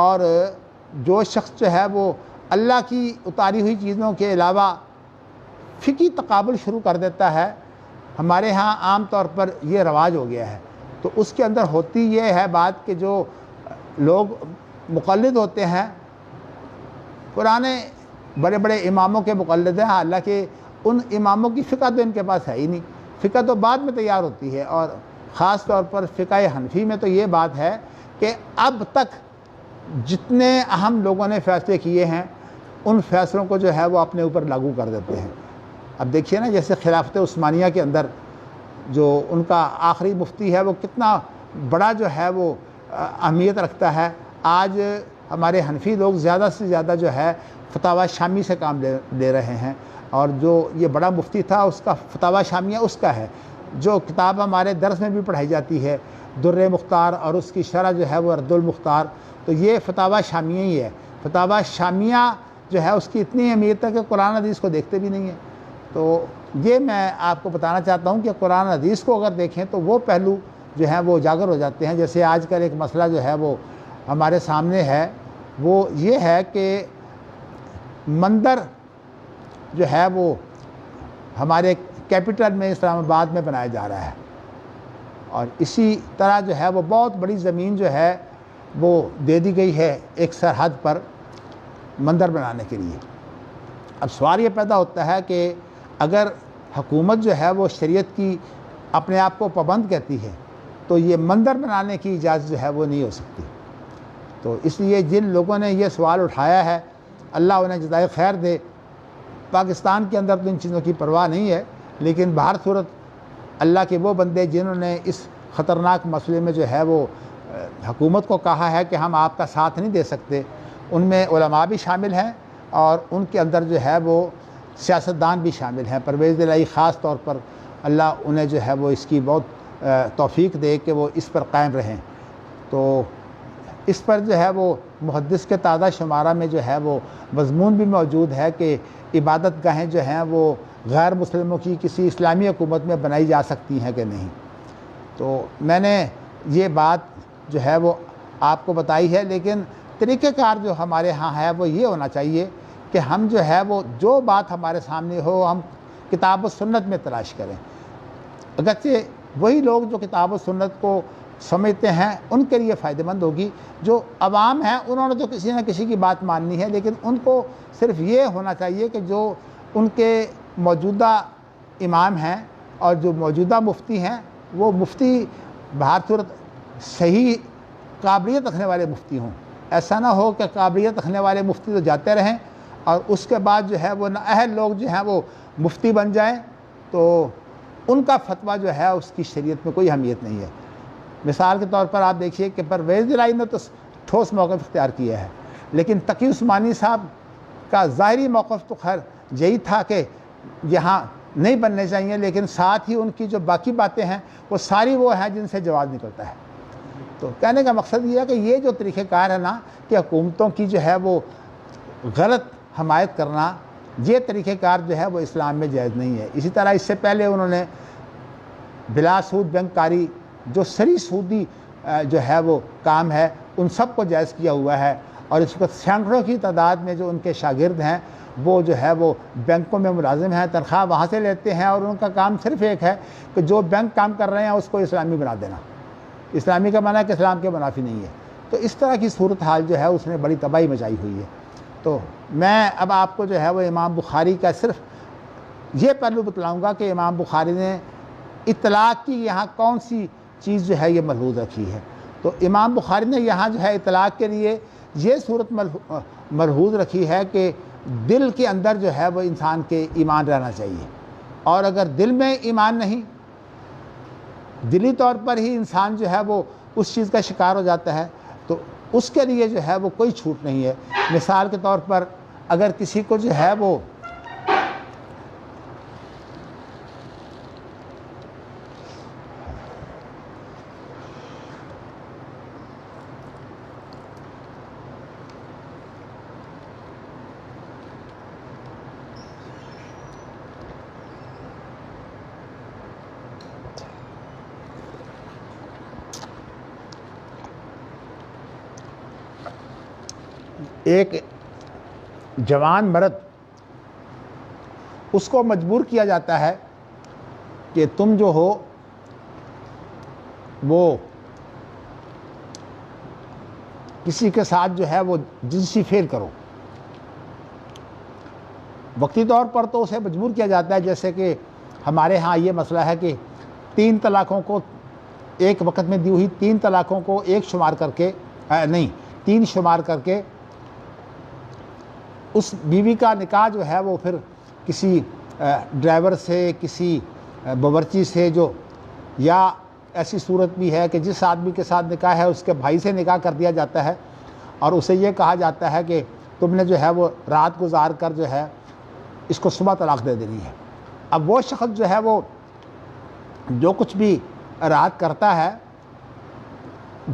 اور جو شخص جو ہے وہ اللہ کی اتاری ہوئی چیزوں کے علاوہ فقہی تقابل شروع کر دیتا ہے، ہمارے ہاں عام طور پر یہ رواج ہو گیا ہے، تو اس کے اندر ہوتی یہ ہے بات کہ جو لوگ مقلد ہوتے ہیں، پرانے بڑے بڑے اماموں کے مقلد ہیں، حالانکہ ان اماموں کی فقہ تو ان کے پاس ہے ہی نہیں، فقہ تو بعد میں تیار ہوتی ہے، اور خاص طور پر فقہ حنفی میں تو یہ بات ہے کہ اب تک جتنے اہم لوگوں نے فیصلے کیے ہیں ان فیصلوں کو جو ہے وہ اپنے اوپر لاگو کر دیتے ہیں۔ اب دیکھیے نا، جیسے خلافت عثمانیہ کے اندر جو ان کا آخری مفتی ہے وہ کتنا بڑا جو ہے وہ اہمیت رکھتا ہے۔ آج ہمارے حنفی لوگ زیادہ سے زیادہ جو ہے فتاوی شامی سے کام لے رہے ہیں، اور جو یہ بڑا مفتی تھا اس کا فتاوی شامیہ اس کا ہے، جو کتاب ہمارے درس میں بھی پڑھائی جاتی ہے، در مختار، اور اس کی شرح جو ہے وہ رد المختار، تو یہ فتاوی شامیہ ہی ہے۔ فتاوی شامیہ جو ہے اس کی اتنی اہمیت ہے کہ قرآن حدیث کو دیکھتے بھی نہیں ہیں۔ تو یہ میں آپ کو بتانا چاہتا ہوں کہ قرآن حدیث کو اگر دیکھیں تو وہ پہلو جو ہیں وہ اجاگر ہو جاتے ہیں۔ جیسے آج کل ایک مسئلہ جو ہے وہ ہمارے سامنے ہے، وہ یہ ہے کہ مندر جو ہے وہ ہمارے کیپٹل میں اسلام آباد میں بنایا جا رہا ہے، اور اسی طرح جو ہے وہ بہت بڑی زمین جو ہے وہ دے دی گئی ہے ایک سرحد پر مندر بنانے کے لیے۔ اب سوال یہ پیدا ہوتا ہے کہ اگر حکومت جو ہے وہ شریعت کی اپنے آپ کو پابند کہتی ہے تو یہ مندر بنانے کی اجازت جو ہے وہ نہیں ہو سکتی۔ تو اس لیے جن لوگوں نے یہ سوال اٹھایا ہے، اللہ انہیں جزائے خیر دے۔ پاکستان کے اندر تو ان چیزوں کی پرواہ نہیں ہے، لیکن باہر صورت اللہ کے وہ بندے جنہوں نے اس خطرناک مسئلے میں جو ہے وہ حکومت کو کہا ہے کہ ہم آپ کا ساتھ نہیں دے سکتے، ان میں علماء بھی شامل ہیں، اور ان کے اندر جو ہے وہ سیاستدان بھی شامل ہیں۔ پرویز الہی خاص طور پر اللہ انہیں جو ہے وہ اس کی بہت توفیق دے کہ وہ اس پر قائم رہیں۔ تو اس پر جو ہے وہ محدث کے تازہ شمارہ میں جو ہے وہ مضمون بھی موجود ہے کہ عبادت گاہیں جو ہیں وہ غیر مسلموں کی کسی اسلامی حکومت میں بنائی جا سکتی ہیں کہ نہیں۔ تو میں نے یہ بات جو ہے وہ آپ کو بتائی ہے، لیکن طریقہ کار جو ہمارے ہاں ہے وہ یہ ہونا چاہیے کہ ہم جو ہے وہ جو بات ہمارے سامنے ہو ہم کتاب و سنت میں تلاش کریں۔ اگرچہ وہی لوگ جو کتاب و سنت کو سمجھتے ہیں ان کے لیے فائدہ مند ہوگی، جو عوام ہیں انہوں نے تو کسی نہ کسی کی بات ماننی ہے، لیکن ان کو صرف یہ ہونا چاہیے کہ جو ان کے موجودہ امام ہیں اور جو موجودہ مفتی ہیں وہ مفتی باہر صورت صحیح قابلیت رکھنے والے مفتی ہوں۔ ایسا نہ ہو کہ قابلیت رکھنے والے مفتی تو جاتے رہیں اور اس کے بعد جو ہے وہ نااہل لوگ جو ہیں وہ مفتی بن جائیں، تو ان کا فتویٰ جو ہے اس کی شریعت میں کوئی اہمیت نہیں ہے۔ مثال کے طور پر آپ دیکھیے کہ پرویز الہی نے تو ٹھوس موقف اختیار کیا ہے، لیکن تقی عثمانی صاحب کا ظاہری موقف تو خیر یہی تھا کہ یہاں نہیں بننے چاہیے، لیکن ساتھ ہی ان کی جو باقی باتیں ہیں وہ ساری وہ ہیں جن سے جواب نکلتا ہے۔ تو کہنے کا مقصد یہ ہے کہ یہ جو طریقہ کار ہے نا کہ حکومتوں کی جو ہے وہ غلط حمایت کرنا، یہ طریقہ کار جو ہے وہ اسلام میں جائز نہیں ہے۔ اسی طرح اس سے پہلے انہوں نے بلا سود بینک کاری، جو سری سودی جو ہے وہ کام ہے، ان سب کو جائز کیا ہوا ہے، اور اس وقت سینکڑوں کی تعداد میں جو ان کے شاگرد ہیں وہ جو ہے وہ بینکوں میں ملازم ہیں، تنخواہ وہاں سے لیتے ہیں، اور ان کا کام صرف ایک ہے کہ جو بینک کام کر رہے ہیں اس کو اسلامی بنا دینا۔ اسلامی کا معنی ہے کہ اسلام کے منافی نہیں ہے۔ تو اس طرح کی صورتحال جو ہے اس نے بڑی تباہی مچائی ہوئی ہے۔ تو میں اب آپ کو جو ہے وہ امام بخاری کا صرف یہ پہلو بتلاؤں گا کہ امام بخاری نے اطلاق کی یہاں کون سی چیز جو ہے یہ ملحوظ رکھی ہے۔ تو امام بخاری نے یہاں جو ہے اطلاق کے لیے یہ صورت ملحوظ رکھی ہے کہ دل کے اندر جو ہے وہ انسان کے ایمان رہنا چاہیے، اور اگر دل میں ایمان نہیں، دلی طور پر ہی انسان جو ہے وہ اس چیز کا شکار ہو جاتا ہے، تو اس کے لیے جو ہے وہ کوئی چھوٹ نہیں ہے۔ مثال کے طور پر اگر کسی کو جو ہے وہ ایک جوان مرد اس کو مجبور کیا جاتا ہے کہ تم جو ہو وہ کسی کے ساتھ جو ہے وہ جنسی فعل کرو۔ وقتی طور پر تو اسے مجبور کیا جاتا ہے، جیسے کہ ہمارے ہاں یہ مسئلہ ہے کہ 3 طلاقوں کو ایک وقت میں دی ہوئی 3 طلاقوں کو ایک شمار کر کے 3 شمار کر کے اس بیوی کا نکاح جو ہے وہ پھر کسی ڈرائیور سے، کسی باورچی سے، جو یا ایسی صورت بھی ہے کہ جس آدمی کے ساتھ نکاح ہے اس کے بھائی سے نکاح کر دیا جاتا ہے، اور اسے یہ کہا جاتا ہے کہ تم نے جو ہے وہ رات گزار کر جو ہے اس کو صبح طلاق دے دینی ہے۔ اب وہ شخص جو ہے وہ جو کچھ بھی رات کرتا ہے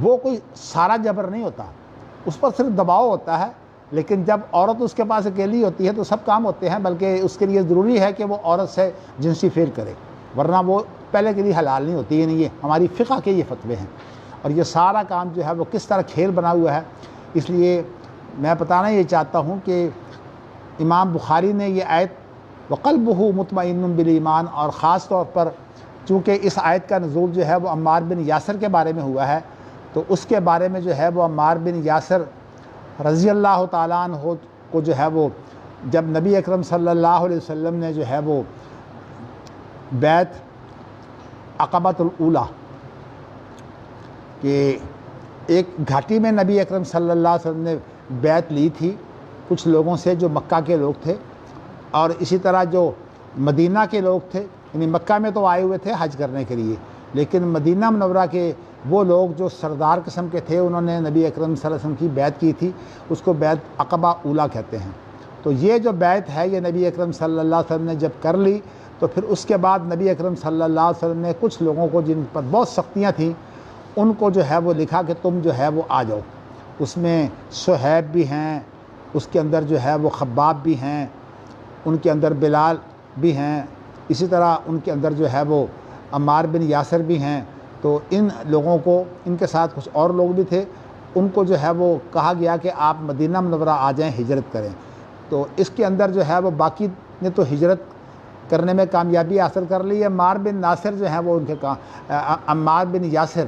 وہ کوئی سارا جبر نہیں ہوتا، اس پر صرف دباؤ ہوتا ہے، لیکن جب عورت اس کے پاس اکیلی ہوتی ہے تو سب کام ہوتے ہیں، بلکہ اس کے لیے ضروری ہے کہ وہ عورت سے جنسی فعل کرے، ورنہ وہ پہلے کے لیے حلال نہیں ہوتی۔ یعنی یہ ہماری فقہ کے یہ فتوے ہیں، اور یہ سارا کام جو ہے وہ کس طرح کھیل بنا ہوا ہے۔ اس لیے میں بتانا یہ چاہتا ہوں کہ امام بخاری نے یہ آیت وَقَلْبُهُ مُطْمَئِنٌ بِالْإِيمَانِ، اور خاص طور پر چونکہ اس آیت کا نزول جو ہے وہ عمار بن یاسر کے بارے میں ہوا ہے، تو اس کے بارے میں جو ہے وہ عمار بن یاسر رضی اللہ تعالیٰ عنہ کو جو ہے وہ جب نبی اکرم صلی اللہ علیہ وسلم نے جو ہے وہ بیعت عقبۃ الاولیٰ کہ ایک گھاٹی میں نبی اکرم صلی اللہ علیہ وسلم نے بیعت لی تھی کچھ لوگوں سے جو مکہ کے لوگ تھے، اور اسی طرح جو مدینہ کے لوگ تھے، یعنی مکہ میں تو آئے ہوئے تھے حج کرنے کے لیے، لیکن مدینہ منورہ کے وہ لوگ جو سردار قسم کے تھے انہوں نے نبی اکرم صلی اللہ علیہ وسلم کی بیعت کی تھی، اس کو بیعت عقبہ اولیٰ کہتے ہیں۔ تو یہ جو بیعت ہے یہ نبی اکرم صلی اللہ علیہ وسلم نے جب کر لی تو پھر اس کے بعد نبی اکرم صلی اللہ علیہ وسلم نے کچھ لوگوں کو جن پر بہت سختیاں تھیں ان کو جو ہے وہ لکھا کہ تم جو ہے وہ آ جاؤ۔ اس میں صہیب بھی ہیں، اس کے اندر جو ہے وہ خباب بھی ہیں، ان کے اندر بلال بھی ہیں، اسی طرح ان کے اندر جو ہے وہ عمار بن یاسر بھی ہیں۔ تو ان لوگوں کو، ان کے ساتھ کچھ اور لوگ بھی تھے، ان کو جو ہے وہ کہا گیا کہ آپ مدینہ منورہ آ جائیں، ہجرت کریں۔ تو اس کے اندر جو ہے وہ باقی نے تو ہجرت کرنے میں کامیابی حاصل کر لی ہے، عمار بن ناصر جو ہیں وہ ان کے عمار بن یاسر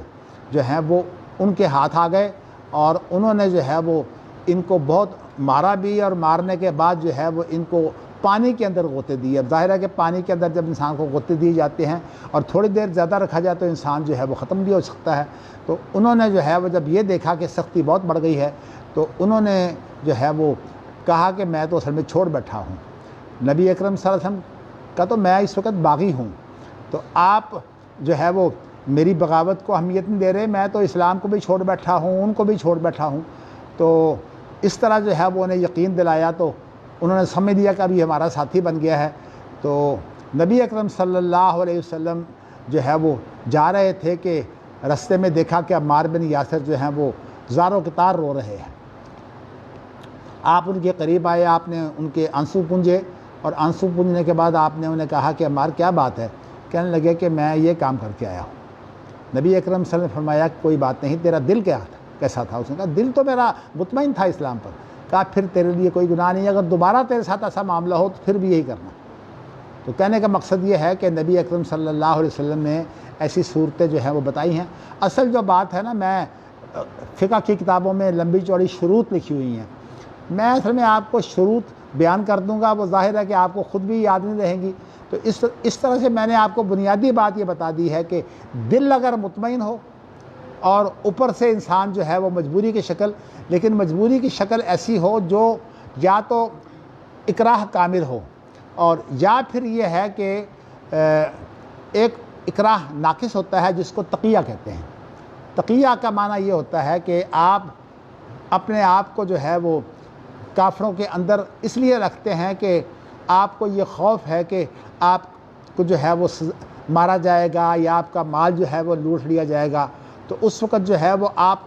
جو ہیں وہ ان کے ہاتھ آ گئے، اور انہوں نے جو ہے وہ ان کو بہت مارا بھی، اور مارنے کے بعد جو ہے وہ ان کو پانی کے اندر غوطے دیے۔ اب ظاہر ہے کہ پانی کے اندر جب انسان کو غوطے دیے جاتے ہیں اور تھوڑی دیر زیادہ رکھا جائے تو انسان جو ہے وہ ختم بھی ہو سکتا ہے۔ تو انہوں نے جو ہے وہ جب یہ دیکھا کہ سختی بہت بڑھ گئی ہے تو انہوں نے جو ہے وہ کہا کہ میں تو اصل میں چھوڑ بیٹھا ہوں، نبی اکرم صلی اللہ علیہ وسلم کا تو میں اس وقت باغی ہوں، تو آپ جو ہے وہ میری بغاوت کو اہمیت نہیں دے رہے، میں تو اسلام کو بھی چھوڑ بیٹھا ہوں، ان کو بھی چھوڑ بیٹھا ہوں۔ تو اس طرح جو ہے وہ انہیں یقین دلایا، تو انہوں نے سمجھ لیا کہ ابھی ہمارا ساتھی بن گیا ہے۔ تو نبی اکرم صلی اللہ علیہ وسلم جو ہے وہ جا رہے تھے کہ رستے میں دیکھا کہ عمار بن یاسر جو ہیں وہ زار و کتار رو رہے ہیں۔ آپ ان کے قریب آئے، آپ نے ان کے آنسو پونجے، اور آنسو پونجنے کے بعد آپ نے انہیں کہا کہ عمار کیا بات ہے؟ کہنے لگے کہ میں یہ کام کر کے آیا ہوں۔ نبی اکرم صلی اللہ علیہ وسلم نے فرمایا کہ کوئی بات نہیں، تیرا دل کیسا تھا؟ اس نے کہا دل تو میرا مطمئن تھا اسلام پر۔ کہا پھر تیرے لیے کوئی گناہ نہیں، اگر دوبارہ تیرے ساتھ ایسا معاملہ ہو تو پھر بھی یہی کرنا۔ تو کہنے کا مقصد یہ ہے کہ نبی اکرم صلی اللہ علیہ وسلم نے ایسی صورتیں جو ہیں وہ بتائی ہیں۔ اصل جو بات ہے نا، میں فقہ کی کتابوں میں لمبی چوڑی شروط لکھی ہوئی ہیں، میں اصل میں آپ کو شروط بیان کر دوں گا، وہ ظاہر ہے کہ آپ کو خود بھی یاد نہیں رہیں گی، تو اس طرح سے میں نے آپ کو بنیادی بات یہ بتا دی ہے کہ دل اگر مطمئن ہو اور اوپر سے انسان جو ہے وہ مجبوری کی شکل، لیکن مجبوری کی شکل ایسی ہو جو یا تو اکراہ کامل ہو، اور یا پھر یہ ہے کہ ایک اکراہ ناقص ہوتا ہے جس کو تقیہ کہتے ہیں۔ تقیہ کا معنی یہ ہوتا ہے کہ آپ اپنے آپ کو جو ہے وہ کافروں کے اندر اس لیے رکھتے ہیں کہ آپ کو یہ خوف ہے کہ آپ کو جو ہے وہ مارا جائے گا یا آپ کا مال جو ہے وہ لوٹ لیا جائے گا، تو اس وقت جو ہے وہ آپ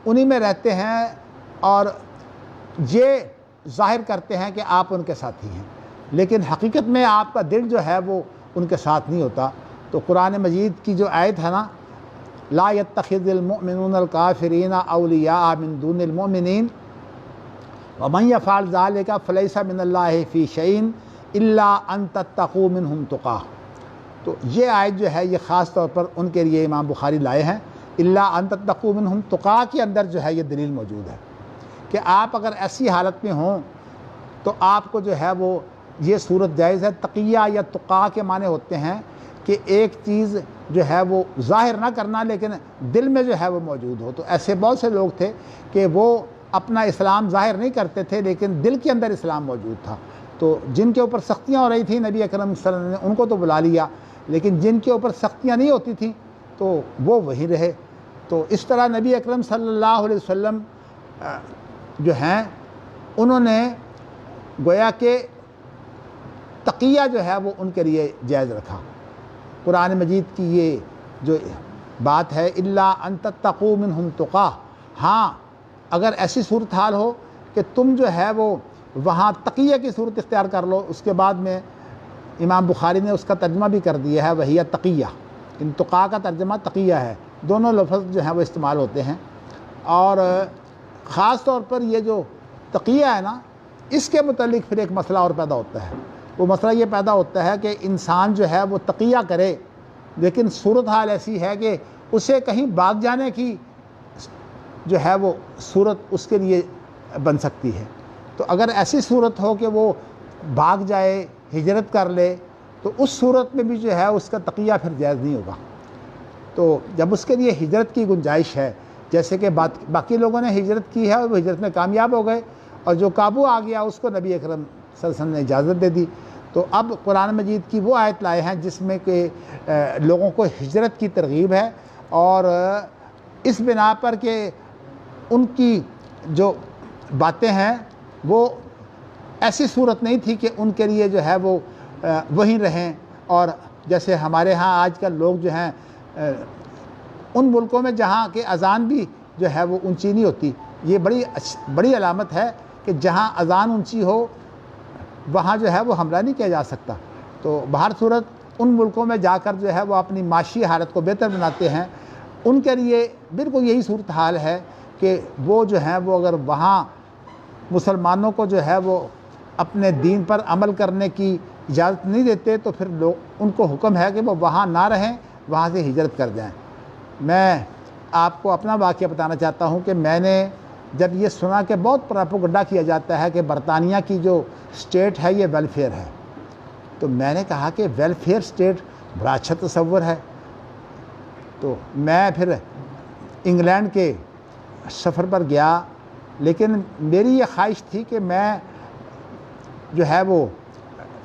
انہی میں رہتے ہیں اور یہ ظاہر کرتے ہیں کہ آپ ان کے ساتھی ہیں، لیکن حقیقت میں آپ کا دل جو ہے وہ ان کے ساتھ نہیں ہوتا۔ تو قرآن مجید کی جو آیت ہے نا، لا يتخذ المؤمنون الکافرین اولیاء من دون المؤمنین ومن يفعل ذلك فلیس من اللہ فی شیء الا ان تتقوا منهم تقاۃ۔ تو یہ آیت جو ہے یہ خاص طور پر ان کے لیے امام بخاری لائے ہیں، الا ان تتقوا منهم تقاۃ کے اندر جو ہے یہ دلیل موجود ہے کہ آپ اگر ایسی حالت میں ہوں تو آپ کو جو ہے وہ یہ صورت جائز ہے۔ تقیہ یا تقا کے معنی ہوتے ہیں کہ ایک چیز جو ہے وہ ظاہر نہ کرنا لیکن دل میں جو ہے وہ موجود ہو۔ تو ایسے بہت سے لوگ تھے کہ وہ اپنا اسلام ظاہر نہیں کرتے تھے لیکن دل کے اندر اسلام موجود تھا، تو جن کے اوپر سختیاں ہو رہی تھیں نبی اکرم صلی اللہ علیہ وسلم نے ان کو تو بلا لیا، لیکن جن کے اوپر سختیاں نہیں ہوتی تھیں تو وہ وہیں رہے۔ تو اس طرح نبی اکرم صلی اللہ علیہ وسلم جو ہیں انہوں نے گویا کہ تقیہ جو ہے وہ ان کے لیے جائز رکھا۔ قرآن مجید کی یہ جو بات ہے الا ان تتقوا منہم تقاۃ، ہاں اگر ایسی صورتحال ہو کہ تم جو ہے وہ وہاں تقیہ کی صورت اختیار کر لو، اس کے بعد میں امام بخاری نے اس کا ترجمہ بھی کر دیا ہے وہی تقیہ، ان تقا کا ترجمہ تقیہ ہے، دونوں لفظ جو ہیں وہ استعمال ہوتے ہیں۔ اور خاص طور پر یہ جو تقیہ ہے نا، اس کے متعلق پھر ایک مسئلہ اور پیدا ہوتا ہے۔ وہ مسئلہ یہ پیدا ہوتا ہے کہ انسان جو ہے وہ تقیہ کرے لیکن صورتحال ایسی ہے کہ اسے کہیں بھاگ جانے کی جو ہے وہ صورت اس کے لیے بن سکتی ہے۔ تو اگر ایسی صورت ہو کہ وہ بھاگ جائے، ہجرت کر لے، تو اس صورت میں بھی جو ہے اس کا تقیہ پھر جائز نہیں ہوگا۔ تو جب اس کے لیے ہجرت کی گنجائش ہے، جیسے کہ باقی لوگوں نے ہجرت کی ہے اور وہ ہجرت میں کامیاب ہو گئے اور جو قابو آ گیا اس کو نبی اکرم صلی اللہ علیہ وسلم نے اجازت دے دی، تو اب قرآن مجید کی وہ آیت لائے ہیں جس میں کہ لوگوں کو ہجرت کی ترغیب ہے، اور اس بنا پر کہ ان کی جو باتیں ہیں وہ ایسی صورت نہیں تھی کہ ان کے لیے جو ہے وہ وہیں رہیں، اور جیسے ہمارے ہاں آج کل لوگ جو ہیں ان ملکوں میں جہاں کہ اذان بھی جو ہے وہ اونچی نہیں ہوتی، یہ بڑی علامت ہے کہ جہاں اذان اونچی ہو وہاں جو ہے وہ حملہ نہیں کیا جا سکتا۔ تو بہر صورت ان ملکوں میں جا کر جو ہے وہ اپنی معاشی حالت کو بہتر بناتے ہیں، ان کے لیے بالکل یہی صورتحال ہے کہ وہ جو ہیں وہ اگر وہاں مسلمانوں کو جو ہے وہ اپنے دین پر عمل کرنے کی اجازت نہیں دیتے تو پھر ان کو حکم ہے کہ وہ وہاں نہ رہیں، وہاں سے ہجرت کر جائیں۔ میں آپ کو اپنا واقعہ بتانا چاہتا ہوں کہ میں نے جب یہ سنا کہ بہت پراپوگنڈا کیا جاتا ہے کہ برطانیہ کی جو اسٹیٹ ہے یہ ویلفیئر ہے، تو میں نے کہا کہ ویلفیئر اسٹیٹ بڑا اچھا تصور ہے۔ تو میں پھر انگلینڈ کے سفر پر گیا، لیکن میری یہ خواہش تھی کہ میں جو ہے وہ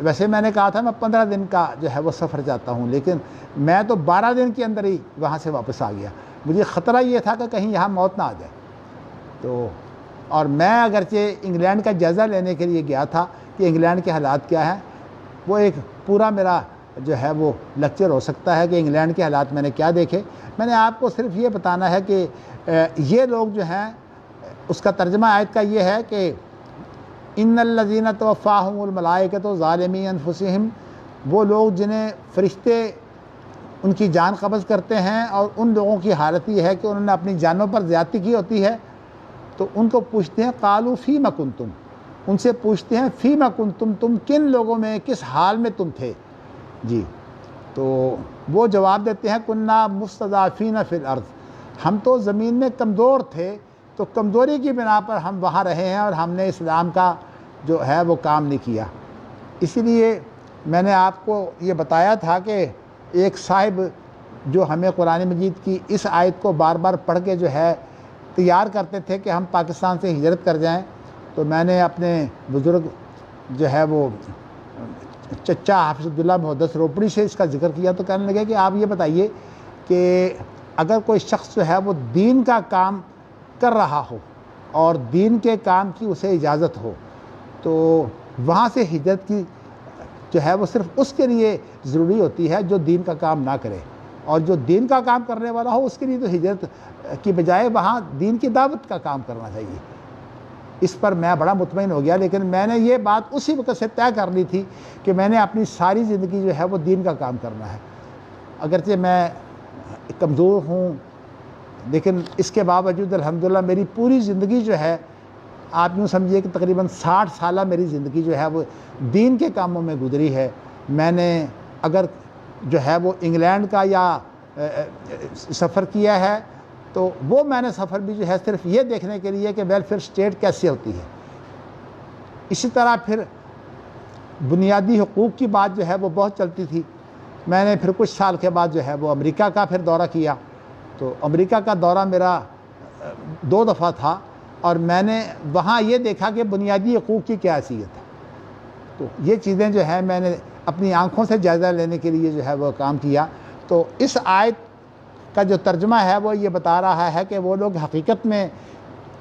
ویسے میں نے کہا تھا میں 15 دن کا جو ہے وہ سفر جاتا ہوں، لیکن میں تو 12 دن کے اندر ہی وہاں سے واپس آ گیا۔ مجھے خطرہ یہ تھا کہ کہیں یہاں موت نہ آ جائے۔ تو اور میں اگرچہ انگلینڈ کا جائزہ لینے کے لیے گیا تھا کہ انگلینڈ کے حالات کیا ہیں، وہ ایک پورا میرا جو ہے وہ لیکچر ہو سکتا ہے کہ انگلینڈ کے حالات میں نے کیا دیکھے۔ میں نے آپ کو صرف یہ بتانا ہے کہ یہ لوگ جو ہیں، اس کا ترجمہ آیت کا یہ ہے کہ ان الذین توفاہم الملائکۃ ظالمی انفسہم، وہ لوگ جنہیں فرشتے ان کی جان قبض کرتے ہیں اور ان لوگوں کی حالت یہ ہے کہ انہوں نے اپنی جانوں پر زیادتی کی ہوتی ہے، تو ان کو پوچھتے ہیں قالوا فیما کنتم، ان سے پوچھتے ہیں فیما کنتم، تم کن لوگوں میں کس حال میں تم تھے جی؟ تو وہ جواب دیتے ہیں کننا مستضعفین فی الارض، ہم تو زمین میں کمزور تھے، تو کمزوری کی بنا پر ہم وہاں رہے ہیں اور ہم نے اسلام کا جو ہے وہ کام نہیں کیا۔ اسی لیے میں نے آپ کو یہ بتایا تھا کہ ایک صاحب جو ہمیں قرآن مجید کی اس آیت کو بار بار پڑھ کے جو ہے تیار کرتے تھے کہ ہم پاکستان سے ہجرت کر جائیں، تو میں نے اپنے بزرگ جو ہے وہ چچا حافظ عبداللہ محدث روپڑی سے اس کا ذکر کیا، تو کہنے لگے کہ آپ یہ بتائیے کہ اگر کوئی شخص جو ہے وہ دین کا کام کر رہا ہو اور دین کے کام کی اسے اجازت ہو، تو وہاں سے ہجرت کی جو ہے وہ صرف اس کے لیے ضروری ہوتی ہے جو دین کا کام نہ کرے، اور جو دین کا کام کرنے والا ہو اس کے لیے تو ہجرت کی بجائے وہاں دین کی دعوت کا کام کرنا چاہیے۔ اس پر میں بڑا مطمئن ہو گیا، لیکن میں نے یہ بات اسی وقت سے طے کر لی تھی کہ میں نے اپنی ساری زندگی جو ہے وہ دین کا کام کرنا ہے۔ اگرچہ میں کمزور ہوں، لیکن اس کے باوجود الحمدللہ میری پوری زندگی جو ہے، آپ یوں سمجھیے کہ تقریباً 60 سالہ میری زندگی جو ہے وہ دین کے کاموں میں گزری ہے۔ میں نے اگر جو ہے وہ انگلینڈ کا یا سفر کیا ہے تو وہ میں نے سفر بھی جو ہے صرف یہ دیکھنے کے لیے کہ ویلفیئر اسٹیٹ کیسے ہوتی ہے۔ اسی طرح پھر بنیادی حقوق کی بات جو ہے وہ بہت چلتی تھی۔ میں نے پھر کچھ سال کے بعد جو ہے وہ امریکہ کا پھر دورہ کیا، تو امریکہ کا دورہ میرا 2 دفعہ تھا، اور میں نے وہاں یہ دیکھا کہ بنیادی حقوق کی کیا حیثیت ہے۔ تو یہ چیزیں جو ہیں میں نے اپنی آنکھوں سے جائزہ لینے کے لیے جو ہے وہ کام کیا۔ تو اس آیت کا جو ترجمہ ہے وہ یہ بتا رہا ہے کہ وہ لوگ حقیقت میں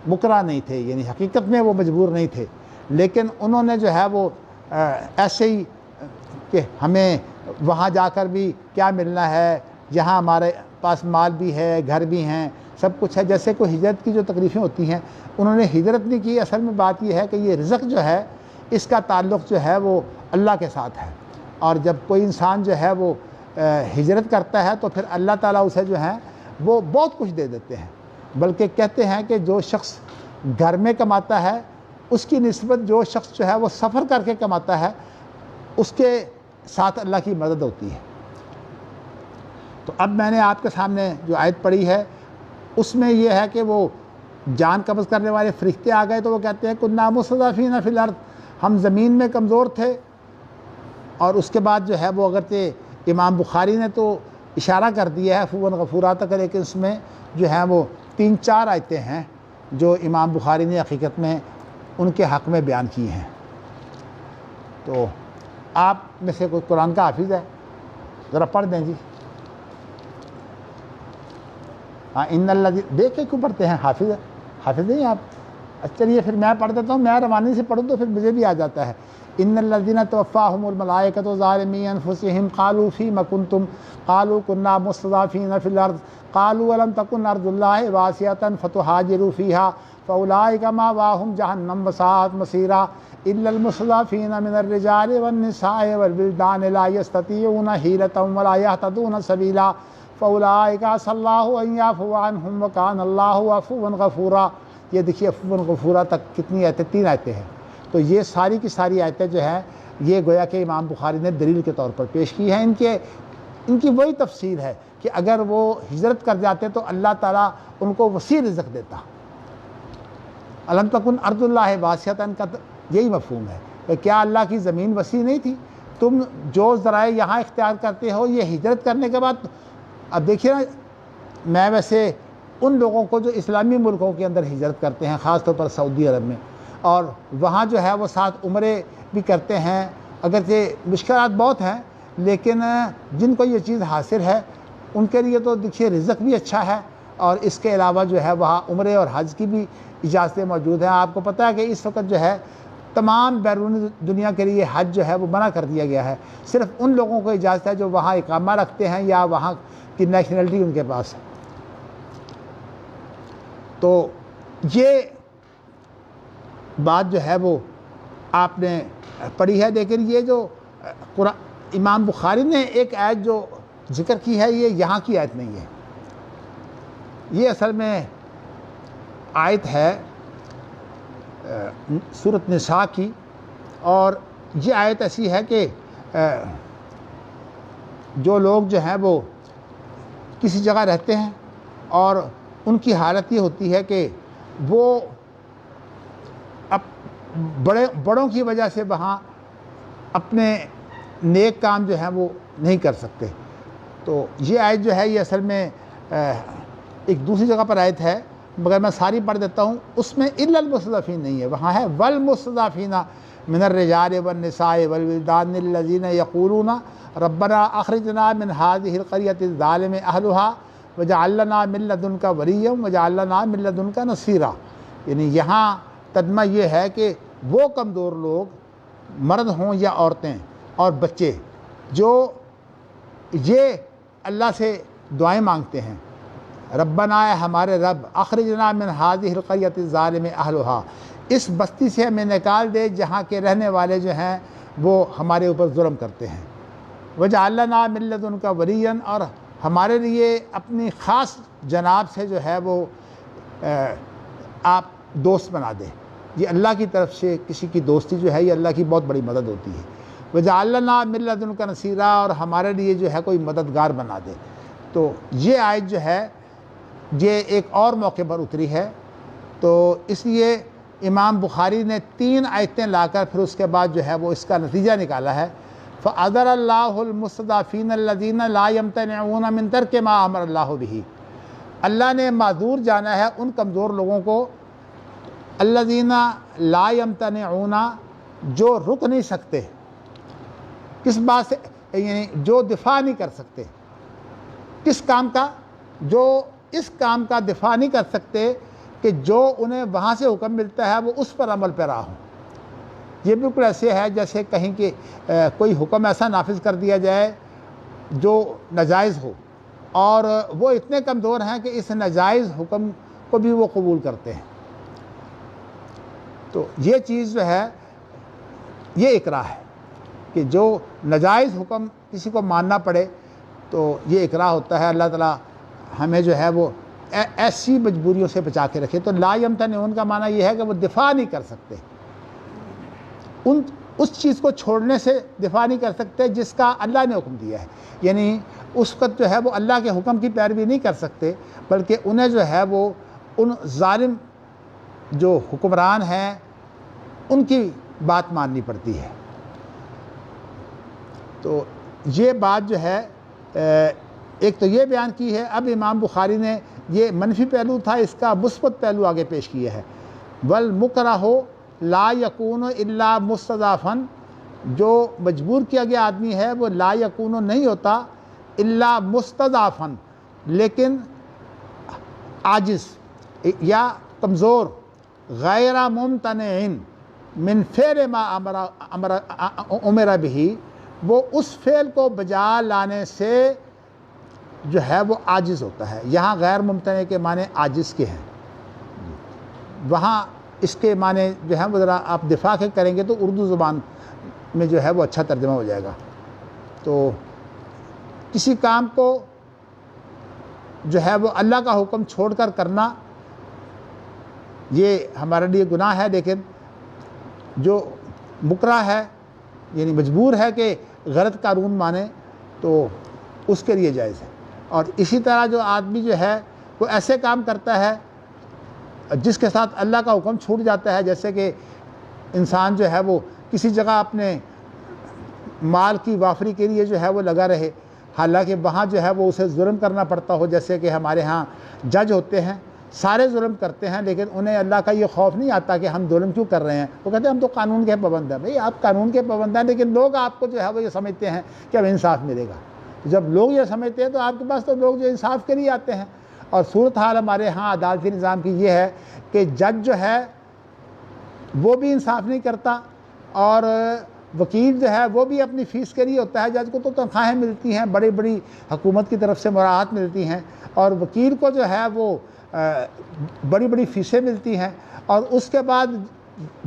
مکرہ نہیں تھے، یعنی حقیقت میں وہ مجبور نہیں تھے، لیکن انہوں نے جو ہے وہ ایسے ہی کہ ہمیں وہاں جا کر بھی کیا ملنا ہے، یہاں ہمارے پاس مال بھی ہے، گھر بھی ہیں، سب کچھ ہے، جیسے کوئی ہجرت کی جو تکلیفیں ہوتی ہیں انہوں نے ہجرت نہیں کی۔ اصل میں بات یہ ہے کہ یہ رزق جو ہے اس کا تعلق جو ہے وہ اللہ کے ساتھ ہے، اور جب کوئی انسان جو ہے وہ ہجرت کرتا ہے تو پھر اللہ تعالیٰ اسے جو ہے وہ بہت کچھ دے دیتے ہیں۔ بلکہ کہتے ہیں کہ جو شخص گھر میں کماتا ہے اس کی نسبت جو شخص جو ہے وہ سفر کر کے کماتا ہے اس کے ساتھ اللہ کی مدد ہوتی ہے۔ تو اب میں نے آپ کے سامنے جو آیت پڑھی ہے اس میں یہ ہے کہ وہ جان قبض کرنے والے فرشتے آ گئے، تو وہ کہتے ہیں کنا مستضعفین فی الارض، ہم زمین میں کمزور تھے۔ اور اس کے بعد جو ہے وہ اگرچہ امام بخاری نے تو اشارہ کر دیا ہے عفواً غفورا تک، لیکن اس میں جو ہے وہ 3-4 آیتیں ہیں جو امام بخاری نے حقیقت میں ان کے حق میں بیان کی ہیں۔ تو آپ میں سے کوئی قرآن کا حافظ ہے؟ ذرا پڑھ دیں جی۔ ہاں، ان اللہ دیکھ کے کیوں پڑھتے ہیں؟ حافظ نہیں آپ؟ اچھا چلیے پھر میں پڑھ دیتا ہوں، میں روانی سے پڑھوں تو پھر مجھے بھی آ جاتا ہے۔ ان الذین توفاہم الملائکۃ ظالمی انفسہم قالوا فیم کنتم قالوا کنا مستضعفین فی الارض قالوا الم تکن ارض اللہ واسعۃ فتہاجروا فیہا فاولئک مأواہم جہنم وساءت مصیرا الا المستضعفین من الرجال والنساء والولدان لا یستطیعون حیلۃ ولا یہتدون سبیلا فاولئک عسى اللہ ان یعفو عنہم وکان اللہ عفوا غفورا۔ یہ دیکھیے عفوا غفورا تک کتنی آیتیں؟ 3 آیتیں ہیں۔ تو یہ ساری کی ساری آیتیں جو ہیں یہ گویا کہ امام بخاری نے دلیل کے طور پر پیش کی ہیں۔ ان کی وہی تفسیر ہے کہ اگر وہ ہجرت کر جاتے تو اللہ تعالیٰ ان کو وسیع رزق دیتا۔ الم تکن ارض اللہ واسعۃ کا یہی مفہوم ہے کہ کیا اللہ کی زمین وسیع نہیں تھی؟ تم جو ذرائع یہاں اختیار کرتے ہو یہ ہجرت کرنے کے بعد، اب دیکھیے نا، میں ویسے ان لوگوں کو جو اسلامی ملکوں کے اندر ہجرت کرتے ہیں، خاص طور پر سعودی عرب میں، اور وہاں جو ہے وہ ساتھ عمرے بھی کرتے ہیں، اگرچہ مشکلات بہت ہیں لیکن جن کو یہ چیز حاصل ہے ان کے لیے تو دیکھیے رزق بھی اچھا ہے، اور اس کے علاوہ جو ہے وہاں عمرے اور حج کی بھی اجازتیں موجود ہیں۔ آپ کو پتہ ہے کہ اس وقت جو ہے تمام بیرونی دنیا کے لیے حج جو ہے وہ منع کر دیا گیا ہے، صرف ان لوگوں کو اجازت ہے جو وہاں اقامہ رکھتے ہیں یا وہاں کی نیشنلٹی ان کے پاس ہے۔ تو یہ بات جو ہے وہ آپ نے پڑھی ہے، لیکن یہ جو امام بخاری نے ایک آیت جو ذکر کی ہے یہ یہاں کی آیت نہیں ہے، یہ اصل میں آیت ہے سورۃ نساء کی، اور یہ آیت ایسی ہے کہ جو لوگ جو ہیں وہ کسی جگہ رہتے ہیں اور ان کی حالت یہ ہوتی ہے کہ وہ بڑوں کی وجہ سے وہاں اپنے نیک کام جو ہیں وہ نہیں کر سکتے۔ تو یہ آیت جو ہے یہ اصل میں ایک دوسری جگہ پر آیت ہے، مگر میں ساری پڑھ دیتا ہوں۔ اس میں الا المستضعفین نہیں ہے، وہاں ہے والمستضعفین من الرجال والنساء والولدان الذین یقولون ربنا اخرجنا من هذه القرية الظالم اهلها واجعل لنا من لدنك وليا واجعل لنا من لدنك نصيرا۔ یعنی یہاں ترجمہ یہ ہے کہ وہ کمزور لوگ، مرد ہوں یا عورتیں اور بچے، جو یہ اللہ سے دعائیں مانگتے ہیں، ربنا اے ہمارے رب، اخرجنا من هذه القرية الظالم اهلها، اس بستی سے ہمیں نکال دے جہاں کے رہنے والے جو ہیں وہ ہمارے اوپر ظلم کرتے ہیں، وجعل لنا من لدنك وليا، اور ہمارے لیے اپنی خاص جناب سے جو ہے وہ آپ دوست بنا دے۔ یہ اللہ کی طرف سے کسی کی دوستی جو ہے یہ اللہ کی بہت بڑی مدد ہوتی ہے۔ وجعل لنا من لدنك نصیرا، اور ہمارے لیے جو ہے کوئی مددگار بنا دے۔ تو یہ آیت جو ہے یہ ایک اور موقع پر اتری ہے، تو اس لیے امام بخاری نے 3 آیتیں لا کر پھر اس کے بعد جو ہے وہ اس کا نتیجہ نکالا ہے۔ فَأَذَرَ اللَّهُ الْمُسْتَضْعَفِينَ الَّذِينَ لَا يَمْتَنِعُونَ مِنْ تَرْكِ مَا أَمَرَ اللَّهُ بِهِ، اللہ نے معذور جانا ہے ان کمزور لوگوں کو، الَّذِينَ لَا يَمْتَنِعُونَ، جو رک نہیں سکتے کس بات سے، یعنی جو دفاع نہیں کر سکتے کس کام کا، جو اس کام کا دفاع نہیں کر سکتے کہ جو انہیں وہاں سے حکم ملتا ہے وہ اس پر عمل پیرا ہوں۔ یہ بالکل ایسے ہے جیسے کہیں کہ کوئی حکم ایسا نافذ کر دیا جائے جو ناجائز ہو، اور وہ اتنے کمزور ہیں کہ اس ناجائز حکم کو بھی وہ قبول کرتے ہیں۔ تو یہ چیز جو ہے یہ اکراہ ہے کہ جو ناجائز حکم کسی کو ماننا پڑے تو یہ اکراہ ہوتا ہے۔ اللہ تعالیٰ ہمیں جو ہے وہ ایسی مجبوریوں سے بچا کے رکھے۔ تو لا یمتنعون کا معنی یہ ہے کہ وہ دفاع نہیں کر سکتے، اس چیز کو چھوڑنے سے دفاع نہیں کر سکتے جس کا اللہ نے حکم دیا ہے، یعنی اس وقت جو ہے وہ اللہ کے حکم کی پیروی نہیں کر سکتے، بلکہ انہیں جو ہے وہ ان ظالم جو حکمران ہیں ان کی بات ماننی پڑتی ہے۔ تو یہ بات جو ہے ایک تو یہ بیان کی ہے۔ اب امام بخاری نے یہ منفی پہلو تھا، اس کا مثبت پہلو آگے پیش کیا ہے۔ والمکرہ لا یکون الا مستضعفا، جو مجبور کیا گیا آدمی ہے وہ لا یکون نہیں ہوتا الا مستضعفا، لیکن عاجز یا کمزور، غیر ممتنع من فعل ما امر به، وہ اس فعل کو بجا لانے سے جو ہے وہ عاجز ہوتا ہے۔ یہاں غیر ممتنع کے معنی عاجز کے ہیں، وہاں اس کے معنی جو ہے وہ ذرا آپ دفاع کے کریں گے تو اردو زبان میں جو ہے وہ اچھا ترجمہ ہو جائے گا۔ تو کسی کام کو جو ہے وہ اللہ کا حکم چھوڑ کر کرنا یہ ہمارے لیے گناہ ہے، لیکن جو مکرہ ہے یعنی مجبور ہے کہ غلط قانون مانے تو اس کے لیے جائز ہے۔ اور اسی طرح جو آدمی جو ہے وہ ایسے کام کرتا ہے جس کے ساتھ اللہ کا حکم چھوٹ جاتا ہے، جیسے کہ انسان جو ہے وہ کسی جگہ اپنے مال کی وافری کے لیے جو ہے وہ لگا رہے، حالانکہ وہاں جو ہے وہ اسے ظلم کرنا پڑتا ہو، جیسے کہ ہمارے ہاں جج ہوتے ہیں سارے ظلم کرتے ہیں لیکن انہیں اللہ کا یہ خوف نہیں آتا کہ ہم ظلم کیوں کر رہے ہیں، وہ کہتے ہیں ہم تو قانون کے پابند ہیں۔ بھئی آپ قانون کے پابند ہیں لیکن لوگ آپ کو جو ہے وہ یہ سمجھتے ہیں کہ اب انصاف ملے گا۔ جب لوگ یہ سمجھتے ہیں تو آپ کے پاس تو لوگ جو انصاف کے لیے آتے ہیں۔ اور صورتحال ہمارے ہاں عدالتی نظام کی یہ ہے کہ جج جو ہے وہ بھی انصاف نہیں کرتا، اور وکیل جو ہے وہ بھی اپنی فیس کے لیے ہوتا ہے۔ جج کو تو تنخواہیں ملتی ہیں، بڑی بڑی حکومت کی طرف سے مراعات ملتی ہیں، اور وکیل کو جو ہے وہ بڑی بڑی فیسیں ملتی ہیں، اور اس کے بعد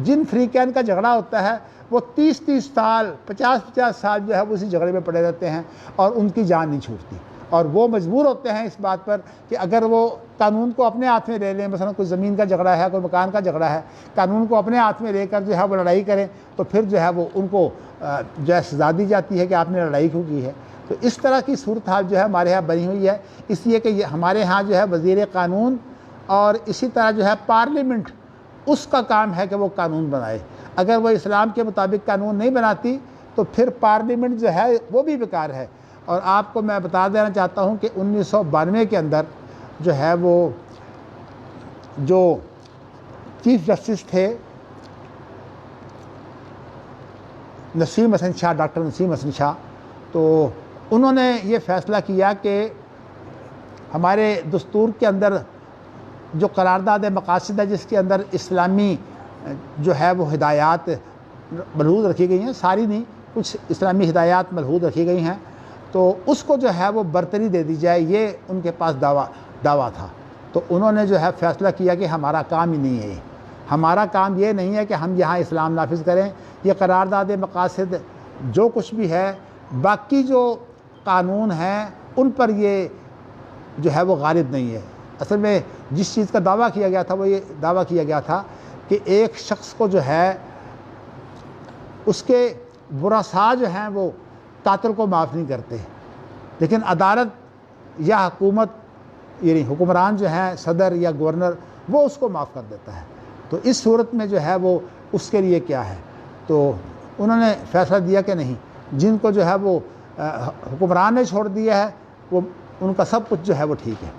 جن فریقین کا جھگڑا ہوتا ہے وہ 30 سال 50 سال جو ہے وہ اسی جھگڑے میں پڑے رہتے ہیں اور ان کی جان نہیں چھوٹتی، اور وہ مجبور ہوتے ہیں اس بات پر کہ اگر وہ قانون کو اپنے ہاتھ میں لے لیں، مثلا کوئی زمین کا جھگڑا ہے، کوئی مکان کا جھگڑا ہے، قانون کو اپنے ہاتھ میں لے کر جو ہے وہ لڑائی کریں تو پھر جو ہے وہ ان کو جو ہے سزا دی جاتی ہے کہ آپ نے لڑائی کیوں کی ہے۔ تو اس طرح کی صورتحال جو ہے ہمارے ہاں بنی ہوئی ہے، اس لیے کہ ہمارے ہاں جو ہے وزیر قانون اور اسی طرح جو ہے پارلیمنٹ اس کا کام ہے کہ وہ قانون بنائے. اگر وہ اسلام کے مطابق قانون نہیں بناتی تو پھر پارلیمنٹ جو ہے وہ بھی بیکار ہے. اور آپ کو میں بتا دینا چاہتا ہوں کہ 1992 کے اندر جو ہے وہ جو چیف جسٹس تھے نسیم حسن شاہ، ڈاکٹر نسیم حسن شاہ، تو انہوں نے یہ فیصلہ کیا کہ ہمارے دستور کے اندر جو قرارداد مقاصد ہے جس کے اندر اسلامی جو ہے وہ ہدایات ملحوظ رکھی گئی ہیں، ساری نہیں، کچھ اسلامی ہدایات ملحوظ رکھی گئی ہیں، تو اس کو جو ہے وہ برتری دے دی جائے، یہ ان کے پاس دعویٰ تھا. تو انہوں نے جو ہے فیصلہ کیا کہ ہمارا کام ہی نہیں ہے، ہمارا کام یہ نہیں ہے کہ ہم یہاں اسلام نافذ کریں. یہ قرارداد مقاصد جو کچھ بھی ہے، باقی جو قانون ہیں ان پر یہ جو ہے وہ غالب نہیں ہے. اصل میں جس چیز کا دعویٰ کیا گیا تھا وہ یہ دعویٰ کیا گیا تھا کہ ایک شخص کو جو ہے اس کے ورثاء جو ہیں وہ قاتل کو معاف نہیں کرتے، لیکن عدالت یا حکومت یعنی حکمران جو ہیں صدر یا گورنر وہ اس کو معاف کر دیتا ہے. تو اس صورت میں جو ہے وہ اس کے لیے کیا ہے؟ تو انہوں نے فیصلہ دیا کہ نہیں، جن کو جو ہے وہ حکمران نے چھوڑ دیا ہے وہ ان کا سب کچھ جو ہے وہ ٹھیک ہے.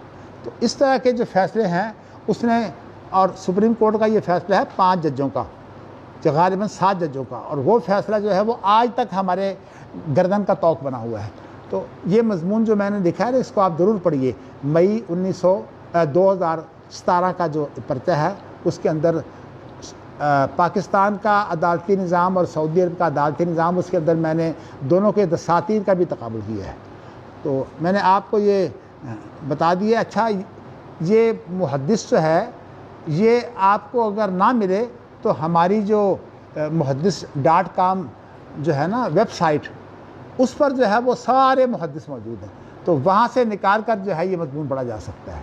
تو اس طرح کے جو فیصلے ہیں اس نے، اور سپریم کورٹ کا یہ فیصلہ ہے 5 ججوں کا، جو غالباً 7 ججوں کا، اور وہ فیصلہ جو ہے وہ آج تک ہمارے گردن کا طوق بنا ہوا ہے. تو یہ مضمون جو میں نے لکھا ہے اس کو آپ ضرور پڑھیے. مئی 2017 کا جو پرچہ ہے اس کے اندر پاکستان کا عدالتی نظام اور سعودی عرب کا عدالتی نظام، اس کے اندر میں نے دونوں کے دساتیر کا بھی تقابل کیا ہے. تو میں نے آپ کو یہ بتا دیا. اچھا، یہ محدث جو ہے یہ آپ کو اگر نہ ملے تو ہماری جو muhaddis.com جو ہے نا ویب سائٹ، اس پر جو ہے وہ سارے محدث موجود ہیں، تو وہاں سے نکال کر جو ہے یہ مضمون پڑھا جا سکتا ہے.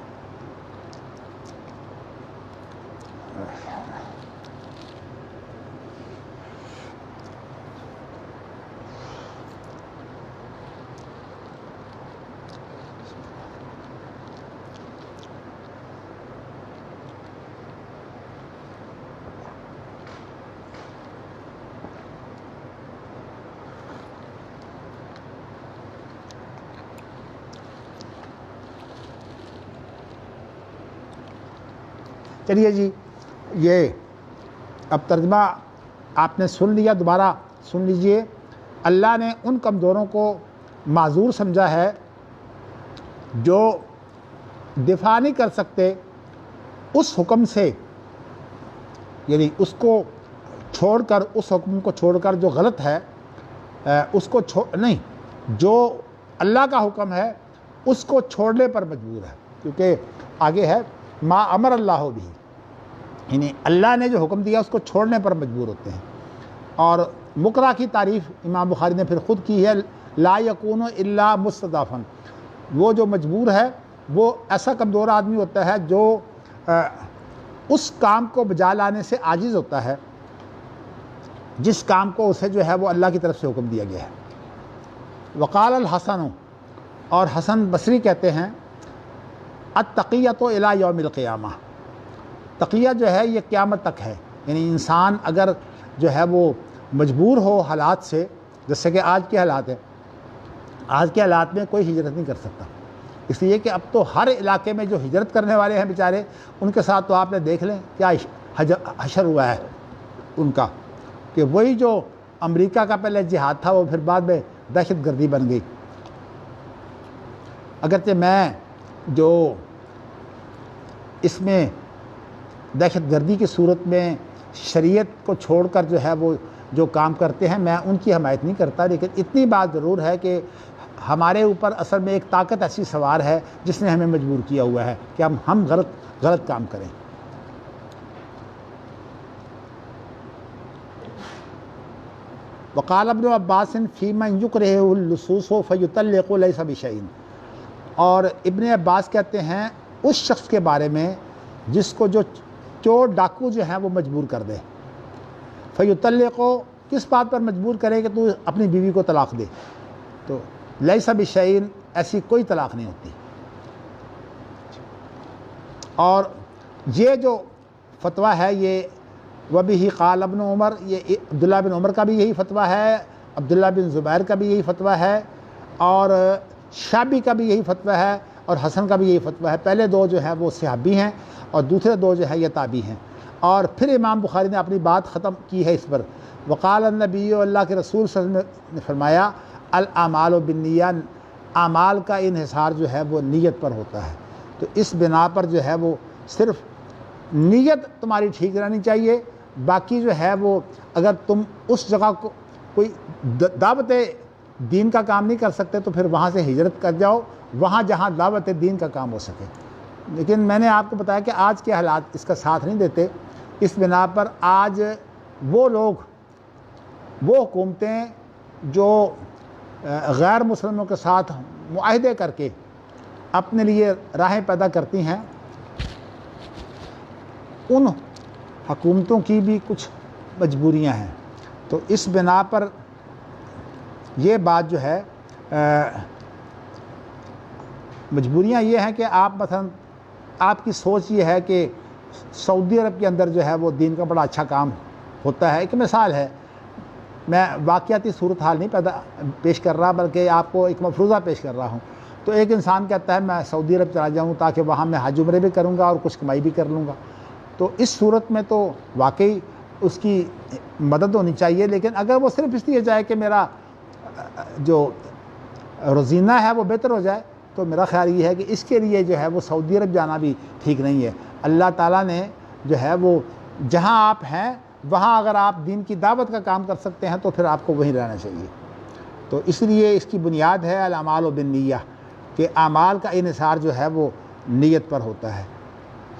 چلیے جی، یہ اب ترجمہ آپ نے سن لیا، دوبارہ سن لیجئے. اللہ نے ان کمزوروں کو معذور سمجھا ہے جو دفاع نہیں کر سکتے اس حکم سے، یعنی اس کو چھوڑ کر، اس حکم کو چھوڑ کر جو غلط ہے اس کو نہیں، جو اللہ کا حکم ہے اس کو چھوڑنے پر مجبور ہے. کیونکہ آگے ہے ما امر اللہ بھی، یعنی اللہ نے جو حکم دیا اس کو چھوڑنے پر مجبور ہوتے ہیں. اور مکرہ کی تعریف امام بخاری نے پھر خود کی ہے، لا یکون الا مستضعفا. وہ جو مجبور ہے وہ ایسا کمزور آدمی ہوتا ہے جو اس کام کو بجا لانے سے عاجز ہوتا ہے جس کام کو اسے جو ہے وہ اللہ کی طرف سے حکم دیا گیا ہے. وقال الحسن، اور حسن بصری کہتے ہیں التقیۃ الی یوم القیامہ، تقیہ جو ہے یہ قیامت تک ہے. یعنی انسان اگر جو ہے وہ مجبور ہو حالات سے، جیسے کہ آج کے حالات ہیں، آج کے حالات میں کوئی ہجرت نہیں کر سکتا، اس لیے کہ اب تو ہر علاقے میں جو ہجرت کرنے والے ہیں بیچارے، ان کے ساتھ تو آپ نے دیکھ لیں کیا حشر ہوا ہے ان کا، کہ وہی جو امریکہ کا پہلے جہاد تھا وہ پھر بعد میں دہشت گردی بن گئی. اگرچہ میں جو اس میں دہشت گردی کی صورت میں شریعت کو چھوڑ کر جو ہے وہ جو کام کرتے ہیں میں ان کی حمایت نہیں کرتا، لیکن اتنی بات ضرور ہے کہ ہمارے اوپر اصل میں ایک طاقت ایسی سوار ہے جس نے ہمیں مجبور کیا ہوا ہے کہ ہم غلط کام کریں. وقال ابن عباس فی من یکرہ اللصوص فیطلق لیس بشیء، اور ابن عباس کہتے ہیں اس شخص کے بارے میں جس کو جو چور ڈاکو جو ہیں وہ مجبور کر دے. فیطلق، کس بات پر مجبور کرے کہ تو اپنی بیوی کو طلاق دے، تو لیس بشیء، ایسی کوئی طلاق نہیں ہوتی. اور یہ جو فتویٰ ہے یہ وبہ قال ابن عمر، یہ عبداللہ بن عمر کا بھی یہی فتویٰ ہے، عبداللہ بن زبیر کا بھی یہی فتویٰ ہے، اور شعبی کا بھی یہی فتویٰ ہے، اور حسن کا بھی یہی فتویٰ ہے۔ پہلے دو جو ہیں وہ صحابی ہیں اور دوسرے دو جو ہے یہ تابعی ہیں۔ اور پھر امام بخاری نے اپنی بات ختم کی ہے اس پر، وقال النبی، اللہ کے رسول صلی اللہ علیہ وسلم نے فرمایا الاعمال بالنیہ، اعمال کا انحصار جو ہے وہ نیت پر ہوتا ہے۔ تو اس بنا پر جو ہے وہ صرف نیت تمہاری ٹھیک رہنی چاہیے، باقی جو ہے وہ اگر تم اس جگہ کو کوئی دعوت دین کا کام نہیں کر سکتے تو پھر وہاں سے ہجرت کر جاؤ، وہاں جہاں دعوت دین کا کام ہو سکے۔ لیکن میں نے آپ کو بتایا کہ آج کے حالات اس کا ساتھ نہیں دیتے، اس بنا پر آج وہ لوگ، وہ حکومتیں جو غیر مسلموں کے ساتھ معاہدے کر کے اپنے لیے راہیں پیدا کرتی ہیں، ان حکومتوں کی بھی کچھ مجبوریاں ہیں۔ تو اس بنا پر یہ بات جو ہے، مجبوریاں یہ ہیں کہ آپ مثلا آپ کی سوچ یہ ہے کہ سعودی عرب کے اندر جو ہے وہ دین کا بڑا اچھا کام ہوتا ہے۔ ایک مثال ہے، میں واقعاتی صورتحال نہیں پیش کر رہا بلکہ آپ کو ایک مفروضہ پیش کر رہا ہوں۔ تو ایک انسان کہتا ہے میں سعودی عرب چلا جاؤں تاکہ وہاں میں حج عمرے بھی کروں گا اور کچھ کمائی بھی کر لوں گا۔ تو اس صورت میں تو واقعی اس کی مدد ہونی چاہیے، لیکن اگر وہ صرف اس لیے جائے کہ میرا جو روزینہ ہے وہ بہتر ہو جائے، تو میرا خیال یہ ہے کہ اس کے لیے جو ہے وہ سعودی عرب جانا بھی ٹھیک نہیں ہے۔ اللہ تعالیٰ نے جو ہے وہ جہاں آپ ہیں وہاں اگر آپ دین کی دعوت کا کام کر سکتے ہیں تو پھر آپ کو وہیں رہنا چاہیے۔ تو اس لیے اس کی بنیاد ہے الاعمال بالنیہ، کہ اعمال کا انحصار جو ہے وہ نیت پر ہوتا ہے۔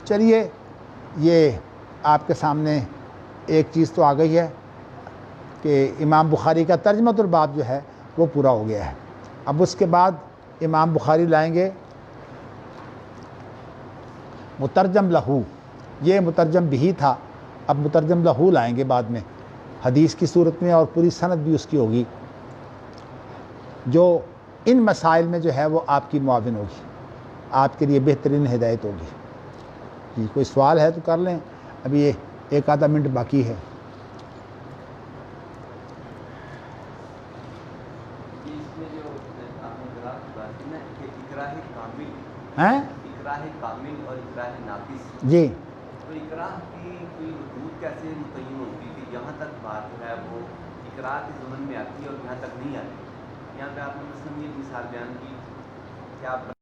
چلیے، یہ آپ کے سامنے ایک چیز تو آ گئی ہے کہ امام بخاری کا ترجمۃ الباب جو ہے وہ پورا ہو گیا ہے۔ اب اس کے بعد امام بخاری لائیں گے مترجم لہو، یہ مترجم بھی تھا، اب مترجم لہو لائیں گے بعد میں حدیث کی صورت میں، اور پوری سند بھی اس کی ہوگی جو ان مسائل میں جو ہے وہ آپ کی معاون ہوگی، آپ کے لیے بہترین ہدایت ہوگی۔ جی کوئی سوال ہے تو کر لیں، ابھی یہ ایک آدھا منٹ باقی ہے۔ ہیں اکراہ کامل اور اکراہ ناقص، جی، تو اکراہ کی کوئی حدود کیسے متعین ہوتی ہے کہ یہاں تک بات جو ہے وہ اکراہ کے ضمن میں آتی ہے اور یہاں تک نہیں آتی؟ یہاں پہ آپ نے مثلاً یہ مثال بیان کی کہ آپ